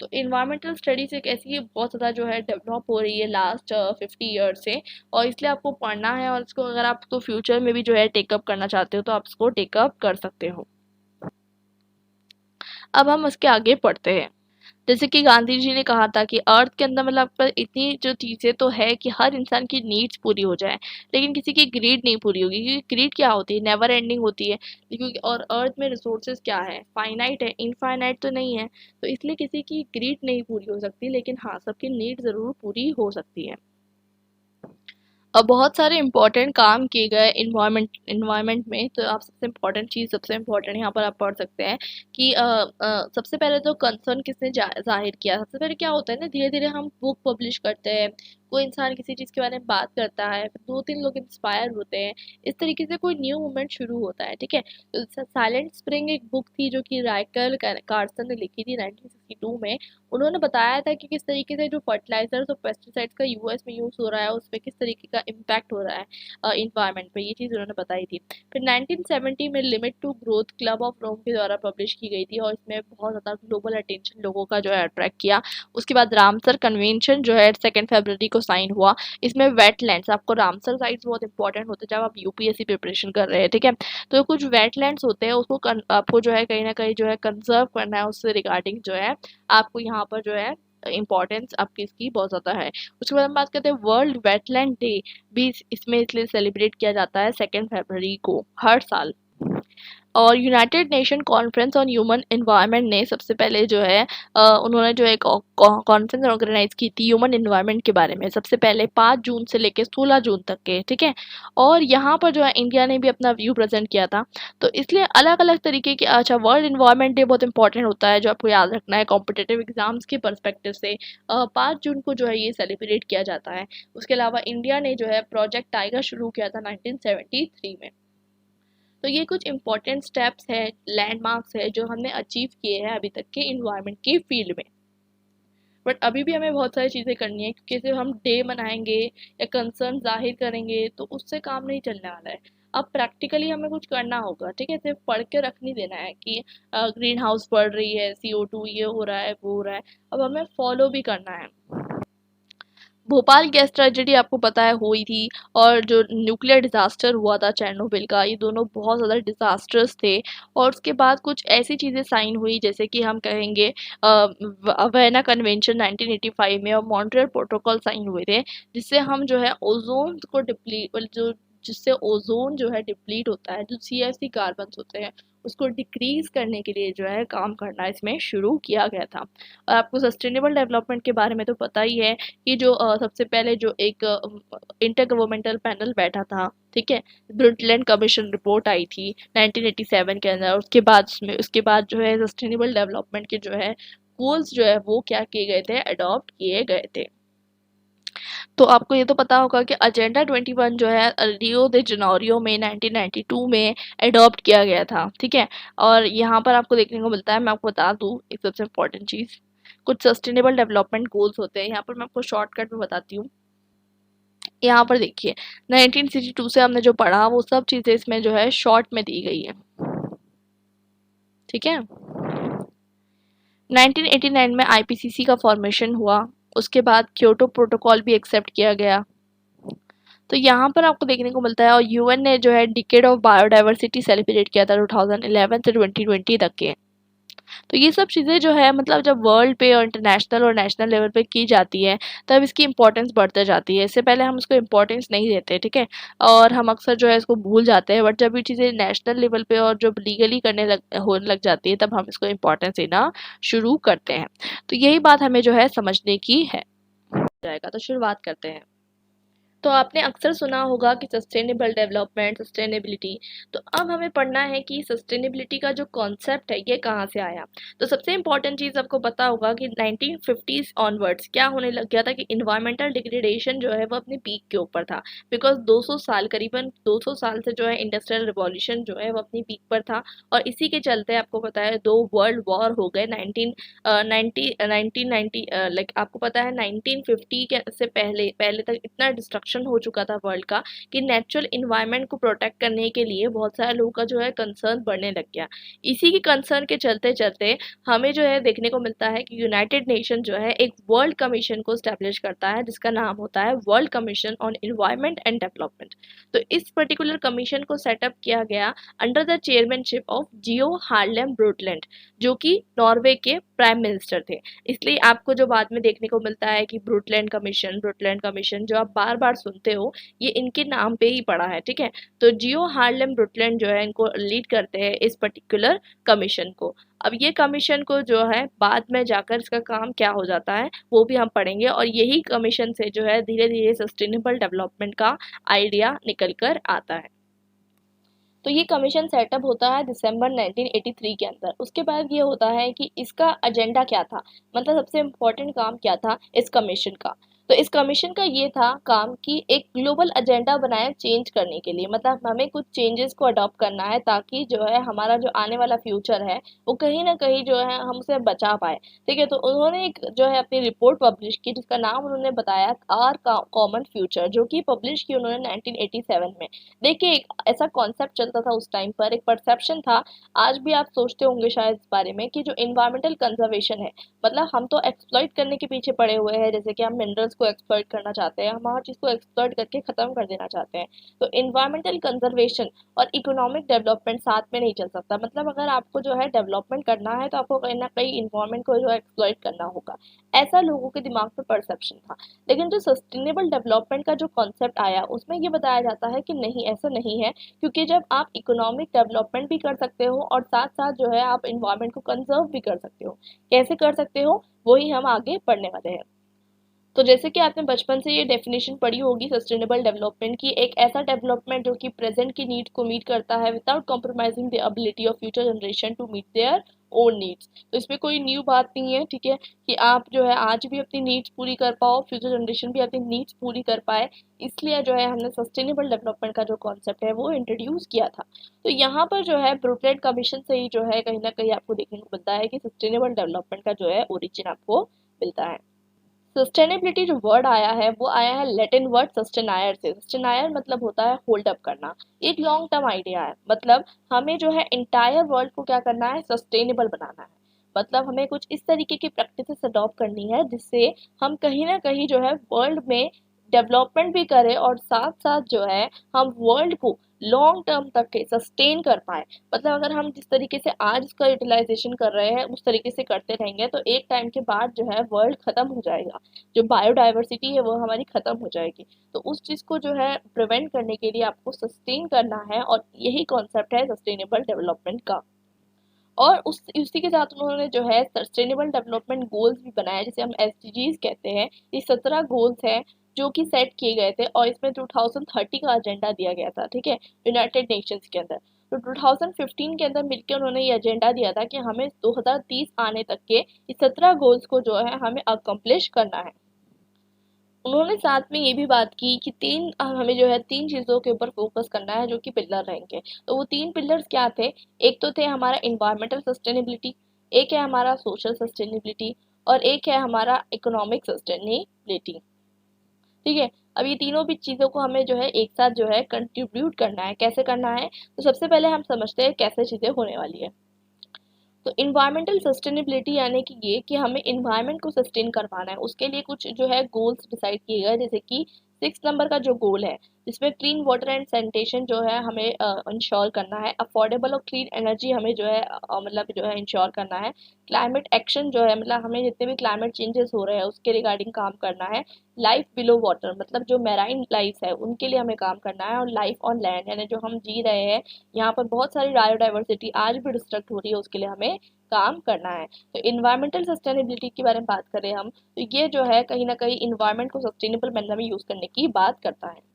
तो इन्वायरमेंटल स्टडीज एक ऐसी बहुत ज़्यादा जो है डेवलप हो रही है लास्ट 50 ईयर से, और इसलिए आपको पढ़ना है, और इसको अगर आप तो फ्यूचर में भी जो है टेकअप करना चाहते हो तो आप इसको टेकअप कर सकते हो। अब हम इसके आगे पढ़ते हैं। जैसे कि गांधी जी ने कहा था कि अर्थ के अंदर मतलब पर इतनी जो चीज़ें तो है कि हर इंसान की नीड्स पूरी हो जाए, लेकिन किसी की ग्रीड नहीं पूरी होगी, क्योंकि ग्रीड क्या होती है, नेवर एंडिंग होती है। क्योंकि और अर्थ में रिसोर्सेज क्या है, फाइनाइट है, इनफाइनाइट तो नहीं है। तो इसलिए किसी की ग्रीड नहीं पूरी हो सकती, लेकिन हाँ सबकी नीड ज़रूर पूरी हो सकती है। और बहुत सारे इंपॉर्टेंट काम किए गए इन्वायरमेंट में, तो आप सबसे इम्पोर्टेंट चीज़ सबसे इम्पोर्टेंट यहाँ पर आप पढ़ सकते हैं कि सबसे पहले तो कंसर्न किसने जाहिर किया। सबसे पहले क्या होता है ना, धीरे धीरे हम बुक पब्लिश करते हैं, कोई इंसान किसी चीज़ के बारे में बात करता है, फिर 2-3 लोग इंस्पायर होते हैं, इस तरीके से कोई न्यू मूवमेंट शुरू होता है, ठीक है। तो साइलेंट स्प्रिंग एक बुक थी जो कि राइकल कार्सन ने लिखी थी 1962 में। उन्होंने बताया था कि किस तरीके से जो फर्टिलाइजर्स और पेस्टिसाइड्स का यूएस में यूज़ हो रहा है, उस पर किस तरीके का इम्पैक्ट हो रहा है इन्वायरमेंट पे, ये चीज़ उन्होंने बताई थी। फिर 1970 में limit to growth club of Rome के द्वारा पब्लिश की गई थी, और इसमें बहुत ज़्यादा ग्लोबल अटेंशन लोगों का जो है अट्रैक्ट किया। उसके बाद रामसर कन्वेंशन जो है 2 फरवरी को साइन हुआ। इसमें वेटलैंड्स, आपको रामसर साइट्स बहुत इंपॉर्टेंट होते हैं जब आप UPSC प्रिपरेशन कर रहे हैं, ठीक है। तो कुछ वेटलैंड्स होते हैं, उसको आपको जो है कहीं ना कहीं जो है कंजर्व करना है, उससे रिगार्डिंग जो है आपको यहाँ पर जो है इम्पोर्टेंस आपकी इसकी बहुत ज़्यादा है। उसके बाद हम बात करते हैं वर्ल्ड वेटलैंड डे, भी इसमें इसलिए सेलिब्रेट किया जाता है 2 फरवरी को हर साल। और United nation conference on human environment ने सबसे पहले जो है उन्होंने जो एक कॉन्फ्रेंस ऑर्गेनाइज की थी ह्यूमन एनवायरनमेंट के बारे में, सबसे पहले 5 जून से लेकर 16 जून तक के, ठीक है। और यहाँ पर जो है इंडिया ने भी अपना व्यू प्रेजेंट किया था। तो इसलिए अलग अलग तरीके के, अच्छा वर्ल्ड एनवायरनमेंट डे बहुत इंपॉर्टेंट होता है जो आपको याद रखना है कॉम्पिटेटिव एग्जाम्स के परस्पेक्टिव से। 5 जून को जो है ये सेलिब्रेट किया जाता है। उसके अलावा इंडिया ने जो है प्रोजेक्ट टाइगर शुरू किया था 1973 में। तो ये कुछ इंपॉर्टेंट स्टेप्स है, लैंडमार्क्स है जो हमने अचीव किए हैं अभी तक के इन्वायरमेंट की फील्ड में। बट अभी भी हमें बहुत सारी चीज़ें करनी है, क्योंकि सिर्फ हम डे मनाएंगे या कंसर्न जाहिर करेंगे तो उससे काम नहीं चलने वाला है। अब प्रैक्टिकली हमें कुछ करना होगा, ठीक है। सिर्फ पढ़ के रख नहीं देना है कि ग्रीन हाउस बढ़ रही है, CO2 ये हो रहा है वो हो रहा है। अब हमें फॉलो भी करना है। भोपाल गैस ट्रेजेडी आपको पता है हुई थी, और जो न्यूक्लियर डिज़ास्टर हुआ था चेरनोबिल का, ये दोनों बहुत ज़्यादा डिज़ास्टर्स थे। और उसके बाद कुछ ऐसी चीज़ें साइन हुई जैसे कि हम कहेंगे वेना कन्वेंशन 1985 में और मॉन्ट्रियल प्रोटोकॉल साइन हुए थे, जिससे हम जो है ओजोन को डिप्लीट जो जिससे ओजोन जो है डिप्लीट होता है, जो CFC कार्बन होते हैं उसको डिक्रीज करने के लिए जो है काम करना इसमें शुरू किया गया था। और आपको सस्टेनेबल डेवलपमेंट के बारे में तो पता ही है कि जो सबसे पहले जो एक इंटर गवर्नमेंटल पैनल बैठा था, ठीक है, ब्रुंटलैंड कमीशन रिपोर्ट आई थी 1987 के अंदर। उसके बाद जो है सस्टेनेबल डेवलपमेंट के जो है गोल्स जो है वो क्या किए गए थे, अडॉप्ट किए गए थे। तो आपको ये तो पता होगा कि एजेंडा 21 जो है रियो दे जनेरियो में 1992 में अडॉप्ट किया गया था, ठीक है। और यहाँ पर आपको देखने को मिलता है, मैं आपको बता दूँ एक सबसे इम्पोर्टेंट चीज़, कुछ सस्टेनेबल डेवलपमेंट गोल्स होते हैं। यहाँ पर मैं आपको शॉर्टकट में बताती हूँ। यहाँ पर देखिए 1962 से हमने जो पढ़ा वो सब चीज़ें इसमें जो है शॉर्ट में दी गई है, ठीक है। 1989 में IPCC का फॉर्मेशन हुआ, उसके बाद क्योटो प्रोटोकॉल भी एक्सेप्ट किया गया। तो यहाँ पर आपको देखने को मिलता है, और UN ने जो है डिकेड ऑफ बायोडाइवर्सिटी सेलिब्रेट किया था 2011 से 2020 तक के। तो ये सब चीज़ें जो है मतलब जब वर्ल्ड पे और इंटरनेशनल और नेशनल लेवल पे की जाती है तब इसकी इंपॉर्टेंस बढ़ते जाती है। इससे पहले हम इसको इंपॉर्टेंस नहीं देते, ठीक है, और हम अक्सर जो है इसको भूल जाते हैं। बट जब ये चीज़ें नेशनल लेवल पे और जब लीगली होने लग जाती है तब हम इसको इंपॉर्टेंस देना शुरू करते हैं। तो यही बात हमें जो है समझने की है। जाएगा तो शुरुआत करते हैं। तो आपने अक्सर सुना होगा कि सस्टेनेबल डेवलपमेंट, सस्टेनेबिलिटी। तो अब हमें पढ़ना है कि सस्टेनेबिलिटी का जो कॉन्सेप्ट है ये कहाँ से आया। तो सबसे इम्पॉर्टेंट चीज़ आपको पता होगा कि 1950s ऑनवर्ड्स क्या होने लग गया था कि इन्वायरमेंटल डिग्रेडेशन जो है वो अपने पीक के ऊपर था। बिकॉज 200 साल, करीबन 200 साल से जो है इंडस्ट्रियल रिवॉल्यूशन जो है वो अपनी पीक पर था, और इसी के चलते आपको पता है 2 वर्ल्ड वॉर हो गए 1990 लाइक आपको पता है 1950 के से पहले पहले तक इतना डिस्ट्रक्शन हो चुका था वर्ल्ड का कि नेचुरल इन्वायरमेंट को प्रोटेक्ट करने के लिए बहुत सारे लोगों का जो है कंसर्न बढ़ने लग गया। इसी की कंसर्न के चलते चलते हमें जो है देखने को मिलता है कि यूनाइटेड नेशन जो है एक वर्ल्ड कमीशन को स्टैब्लिश करता है जिसका नाम होता है World Commission on Environment and Development. तो इस पर्टिकुलर कमीशन को सेटअप किया गया अंडर द चेयरमैनशिप ऑफ जियो हार्लेम ब्रूटलैंड, जो कि नॉर्वे के प्राइम मिनिस्टर थे। इसलिए आपको जो बाद में देखने को मिलता है कि ब्रूटलैंड कमीशन जो आप बार बार सुनते हो ये इनके नाम पे ही पड़ा है, ठीक है। तो जियो हार्लेम ब्रूटलैंड जो है इनको लीड करते हैं इस पर्टिकुलर कमीशन को। अब ये कमीशन को जो है बाद में जाकर इसका काम क्या हो जाता है वो भी हम पढ़ेंगे, और यही कमीशन से जो है धीरे धीरे सस्टेनेबल डेवलपमेंट का आइडिया निकल कर आता है। तो ये कमीशन सेटअप होता है दिसंबर 1983 के अंदर। उसके बाद ये होता है कि इसका एजेंडा क्या था, मतलब सबसे इम्पोर्टेंट काम क्या था इस कमीशन का। तो इस कमीशन का ये था काम कि एक ग्लोबल एजेंडा बनाए चेंज करने के लिए, मतलब हमें कुछ चेंजेस को अडॉप्ट करना है ताकि जो है हमारा जो आने वाला फ्यूचर है वो कहीं ना कहीं जो है हम उसे बचा पाए, ठीक है। तो उन्होंने एक जो है अपनी रिपोर्ट पब्लिश की जिसका नाम उन्होंने बताया आर कॉमन फ्यूचर, जो कि पब्लिश की उन्होंने 1987 में। देखिए एक ऐसा कॉन्सेप्ट चलता था उस टाइम पर, एक परसेप्शन था, आज भी आप सोचते होंगे शायद इस बारे में, कि जो इन्वायरमेंटल कंजर्वेशन है, मतलब हम तो एक्सप्लॉइट करने के पीछे पड़े हुए हैं, जैसे कि हम मिनरल्स को एक्सप्लॉइट करना चाहते हैं, हम हर चीज़ को एक्सप्लॉइट करके ख़त्म कर देना चाहते हैं। तो इन्वायरमेंटल कंजर्वेशन और इकोनॉमिक डेवलपमेंट साथ में नहीं चल सकता। मतलब अगर आपको जो है डेवलपमेंट करना है तो आपको कहीं ना कहीं इन्वायरमेंट को जो है एक्सप्लॉइट करना होगा, ऐसा लोगों के दिमाग में परसेप्शन था। लेकिन जो सस्टेनेबल डेवलपमेंट का जो कॉन्सेप्ट आया उसमें ये बताया जाता है कि नहीं, ऐसा नहीं है, क्योंकि जब आप इकोनॉमिक डेवलपमेंट भी कर सकते हो और साथ साथ जो है आप इन्वायरमेंट को कंजर्व भी कर सकते हो। कैसे कर सकते हो वही हम आगे पढ़ने वाले हैं। तो जैसे कि आपने बचपन से ये डेफिनेशन पढ़ी होगी सस्टेनेबल डेवलपमेंट की, एक ऐसा डेवलपमेंट जो कि प्रेजेंट की नीड को मीट करता है without compromising the ability of future generation to meet their own needs. तो इसमें कोई न्यू बात नहीं है, ठीक है, कि आप जो है आज भी अपनी नीड्स पूरी कर पाओ, फ्यूचर जनरेशन भी अपनी नीड्स पूरी कर पाए। इसलिए जो है हमने सस्टेनेबल डेवलपमेंट का जो कॉन्सेप्ट है वो इंट्रोड्यूस किया था। तो यहाँ पर जो है ब्रूटलैंड कमीशन से ही जो है कहीं ना कहीं आपको देखने को मिलता है कि सस्टेनेबल डेवलपमेंट का जो है ओरिजिन आपको मिलता है। सस्टेनेबिलिटी जो वर्ड आया है वो आया है लैटिन वर्ड सस्टेनायर से। सस्टेनायर मतलब होता है होल्ड अप करना। एक लॉन्ग टर्म आइडिया है, मतलब हमें जो है इंटायर वर्ल्ड को क्या करना है, सस्टेनेबल बनाना है। मतलब हमें कुछ इस तरीके की प्रैक्टिसेस अडॉप्ट करनी है जिससे हम कहीं ना कहीं जो है वर्ल्ड में डेवलपमेंट भी करें और साथ साथ जो है हम वर्ल्ड को लॉन्ग टर्म तक के सस्टेन कर पाए। मतलब अगर हम जिस तरीके से आज इसका यूटिलाइजेशन कर रहे हैं उस तरीके से करते रहेंगे तो एक टाइम के बाद जो है वर्ल्ड खत्म हो जाएगा, जो बायोडाइवर्सिटी है वो हमारी खत्म हो जाएगी। तो उस चीज़ को जो है प्रिवेंट करने के लिए आपको सस्टेन करना है और यही कॉन्सेप्ट है सस्टेनेबल डेवलपमेंट का। और उसी के साथ उन्होंने जो है सस्टेनेबल डेवलपमेंट गोल्स भी बनाए जिसे हम एसडीजीज कहते हैं। ये 17 गोल्स हैं जो कि सेट किए गए थे और इसमें 2030 का एजेंडा दिया गया था, ठीक है, यूनाइटेड नेशंस के अंदर। तो 2015 के अंदर मिलकर उन्होंने ये एजेंडा दिया था कि हमें 2030 आने तक के इस 17 गोल्स को जो है हमें अकम्प्लिश करना है। उन्होंने साथ में ये भी बात की कि हमें जो है 3 चीज़ों के ऊपर फोकस करना है जो कि पिलर रहेंगे। तो वो 3 पिलर्स क्या थे? एक तो थे हमारा इन्वायरमेंटल सस्टेनेबिलिटी, एक है हमारा सोशल सस्टेनेबिलिटी और एक है हमारा इकोनॉमिक सस्टेनेबिलिटी। ठीक है, अब ये तीनों भी चीज़ों को हमें जो है एक साथ जो है कंट्रीब्यूट करना है। कैसे करना है? तो सबसे पहले हम समझते हैं कैसे चीज़ें होने वाली है। तो इन्वायरमेंटल सस्टेनेबिलिटी यानी कि ये कि हमें इन्वायरमेंट को सस्टेन करवाना है, उसके लिए कुछ जो है गोल्स डिसाइड किए गए, जैसे कि 6 नंबर का जो गोल है जिसमें क्लीन वाटर एंड सैनिटेशन जो है हमें इंश्योर करना है, अफोर्डेबल और क्लीन एनर्जी हमें जो है मतलब जो है इंश्योर करना है, क्लाइमेट एक्शन जो है मतलब हमें जितने भी क्लाइमेट चेंजेस हो रहे हैं उसके रिगार्डिंग काम करना है, लाइफ बिलो वाटर मतलब जो मैराइन लाइफ है उनके लिए हमें काम करना है, और लाइफ ऑन लैंड यानी जो हम जी रहे हैं यहाँ पर बहुत सारी बायोडाइवर्सिटी आज भी डिस्ट्रक्ट हो रही है उसके लिए हमें काम करना है। तो इन्वायरमेंटल सस्टेनेबिलिटी के बारे में बात करें हम तो ये जो है कहीं ना कहीं इन्वायरमेंट को सस्टेनेबल मैनर में यूज करने की बात करता है।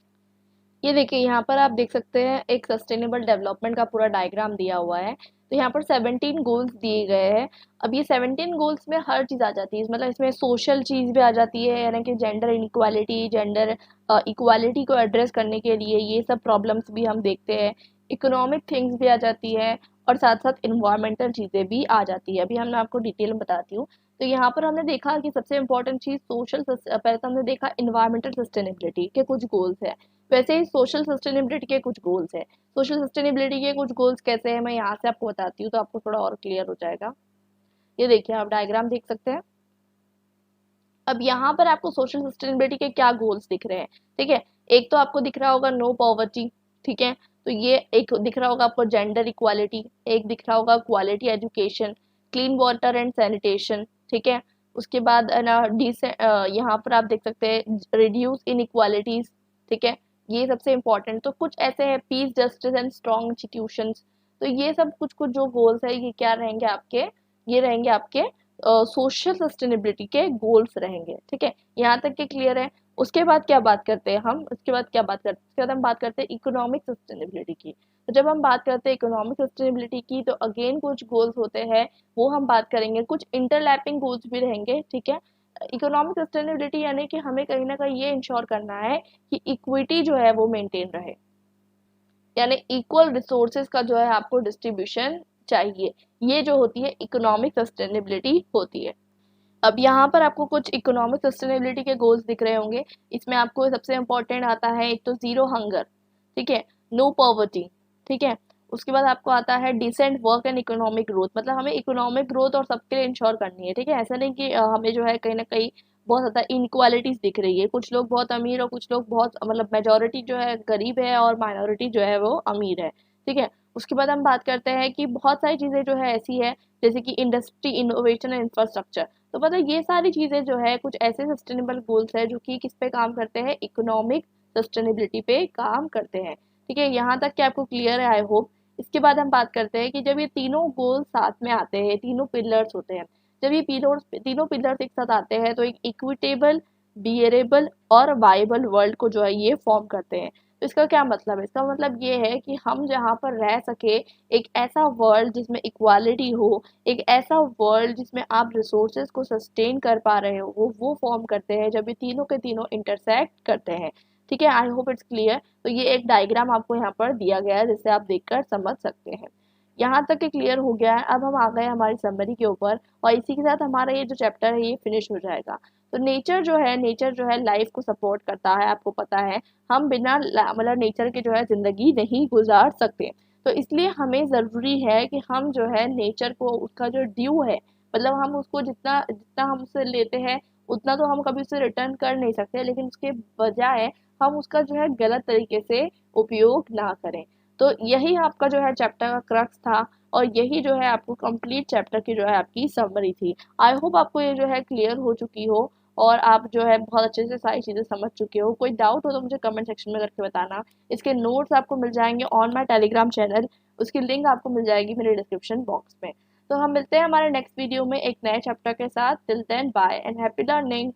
ये देखिए यहाँ पर आप देख सकते हैं एक सस्टेनेबल डेवलपमेंट का पूरा डायग्राम दिया हुआ है। तो यहाँ पर 17 गोल्स दिए गए हैं। अब ये 17 गोल्स में हर चीज़ आ जाती है, मतलब इसमें सोशल चीज़ भी आ जाती है यानी कि जेंडर इनइक्वालिटी, जेंडर इक्वालिटी को एड्रेस करने के लिए ये सब प्रॉब्लम्स भी हम देखते हैं। इकोनॉमिक थिंग्स भी आ जाती है और साथ साथ इन्वायरमेंटल चीज़ें भी आ जाती है। अभी हम आपको डिटेल में बताती हूँ। तो यहाँ पर हमने देखा कि सबसे इम्पोर्टेंट चीज़ पहले तो हमने देखा इन्वायरमेंटल सस्टेनेबिलिटी के कुछ गोल्स है। वैसे ही सोशल सस्टेनेबिलिटी के कुछ गोल्स है। सोशल सस्टेनेबिलिटी के कुछ गोल्स कैसे हैं मैं यहाँ से आपको बताती हूँ तो आपको थोड़ा और क्लियर हो जाएगा। ये देखिए आप डायग्राम देख सकते हैं। अब यहाँ पर आपको सोशल सस्टेनेबिलिटी के क्या गोल्स दिख रहे हैं, ठीक है। एक तो आपको दिख रहा होगा नो पॉवर्टी, ठीक है। तो ये एक दिख रहा होगा आपको जेंडर इक्वालिटी, एक दिख रहा होगा quality education, clean water and sanitation, ठीक है। उसके बाद ना यहाँ पर आप देख सकते हैं रिड्यूस इन इक्वालिटीज, ठीक है। ये सबसे इम्पोर्टेंट। तो कुछ ऐसे हैं piece justice and strong institutions. तो ये सब कुछ कुछ जो गोल्स है ये क्या रहेंगे आपके, ये रहेंगे आपके सोशल सस्टेनेबिलिटी के गोल्स रहेंगे, ठीक है। यहाँ तक के क्लियर है। उसके बाद क्या बात करते हैं हम, उसके बाद क्या बात करते हैं, उसके बाद हम बात करते हैं इकोनॉमिक सस्टेनेबिलिटी की। तो जब हम बात करते हैं इकोनॉमिक सस्टेनेबिलिटी की तो अगेन कुछ गोल्स होते हैं वो हम बात करेंगे, कुछ इंटरलैपिंग गोल्स भी रहेंगे, ठीक है। इकोनॉमिक सस्टेनेबिलिटी यानी कि हमें कहीं ना कहीं ये इंश्योर करना है कि इक्विटी जो है वो मेंटेन रहे, यानी इक्वल रिसोर्सेज का जो है आपको डिस्ट्रीब्यूशन चाहिए। ये जो होती है इकोनॉमिक सस्टेनेबिलिटी होती है। अब यहाँ पर आपको कुछ इकोनॉमिक सस्टेनेबिलिटी के गोल्स दिख रहे होंगे। इसमें आपको सबसे इम्पोर्टेंट आता है एक तो जीरो हंगर, ठीक है, नो पॉवर्टी, ठीक है। उसके बाद आपको आता है decent work and economic growth, मतलब हमें इकोनॉमिक ग्रोथ और सबके लिए इंश्योर करनी है, ठीक है। ऐसा नहीं कि हमें जो है कहीं ना कहीं बहुत ज़्यादा इनक्वालिटीज दिख रही है, कुछ लोग बहुत अमीर और कुछ लोग बहुत मतलब मेजोरिटी जो है गरीब है और माइनॉरिटी जो है वो अमीर है, ठीक है। उसके बाद हम बात करते हैं कि बहुत सारी चीज़ें जो है ऐसी है जैसे कि इंडस्ट्री, इनोवेशन एंड इंफ्रास्ट्रक्चर। तो मतलब ये सारी चीज़ें जो है कुछ ऐसे सस्टेनेबल गोल्स है जो कि किस पे काम करते हैं, इकोनॉमिक सस्टेनेबिलिटी पे काम करते हैं, ठीक है। यहाँ तक कि आपको क्लियर है आई होप। इसके बाद हम बात करते हैं कि जब ये तीनों गोल साथ में आते हैं, तीनों पिलर्स होते हैं, जब ये तीनों पिलर्स एक साथ आते हैं तो एक इक्विटेबल, बियरेबल और वाइबल वर्ल्ड को जो है ये फॉर्म करते हैं। तो इसका क्या मतलब है? इसका मतलब ये है कि हम जहाँ पर रह सके एक ऐसा वर्ल्ड जिसमें इक्वालिटी हो, एक ऐसा वर्ल्ड जिसमें आप रिसोर्सेज को सस्टेन कर पा रहे हो, वो फॉर्म करते हैं जब ये तीनों के तीनों इंटरसेक्ट करते हैं, ठीक है। I hope it's clear. तो ये एक डायग्राम आपको यहाँ पर दिया गया है जिससे आप देखकर समझ सकते हैं। यहाँ तक के क्लियर हो गया है। अब हम आ गए हमारी समरी के ऊपर और इसी के साथ हमारा ये जो चैप्टर है ये फिनिश हो जाएगा। तो नेचर जो है लाइफ को सपोर्ट करता है, आपको पता है। हम बिना मतलब नेचर के जो है ज़िंदगी नहीं गुजार सकते। तो इसलिए हमें ज़रूरी है कि हम जो है नेचर को उसका जो ड्यू है मतलब हम उसको जितना जितना हम उससे लेते हैं उतना तो हम कभी उसे रिटर्न कर नहीं सकते, लेकिन उसके बजाय हम उसका जो है गलत तरीके से उपयोग ना करें। तो यही आपका जो है चैप्टर का क्रक्स था, और यही जो है आपको कंप्लीट चैप्टर की जो है आपकी समरी थी। आई होप आपको ये जो है क्लियर हो चुकी हो, और आप जो है बहुत अच्छे से सारी चीज़ें समझ चुके हो। कोई डाउट हो तो मुझे कमेंट सेक्शन में करके बताना। इसके नोट्स आपको मिल जाएंगे ऑन माई टेलीग्राम चैनल, उसकी लिंक आपको मिल जाएगी मेरे डिस्क्रिप्शन बॉक्स में। तो हम मिलते हैं हमारे नेक्स्ट वीडियो में एक नए चैप्टर के साथ। Till then bye and happy learning.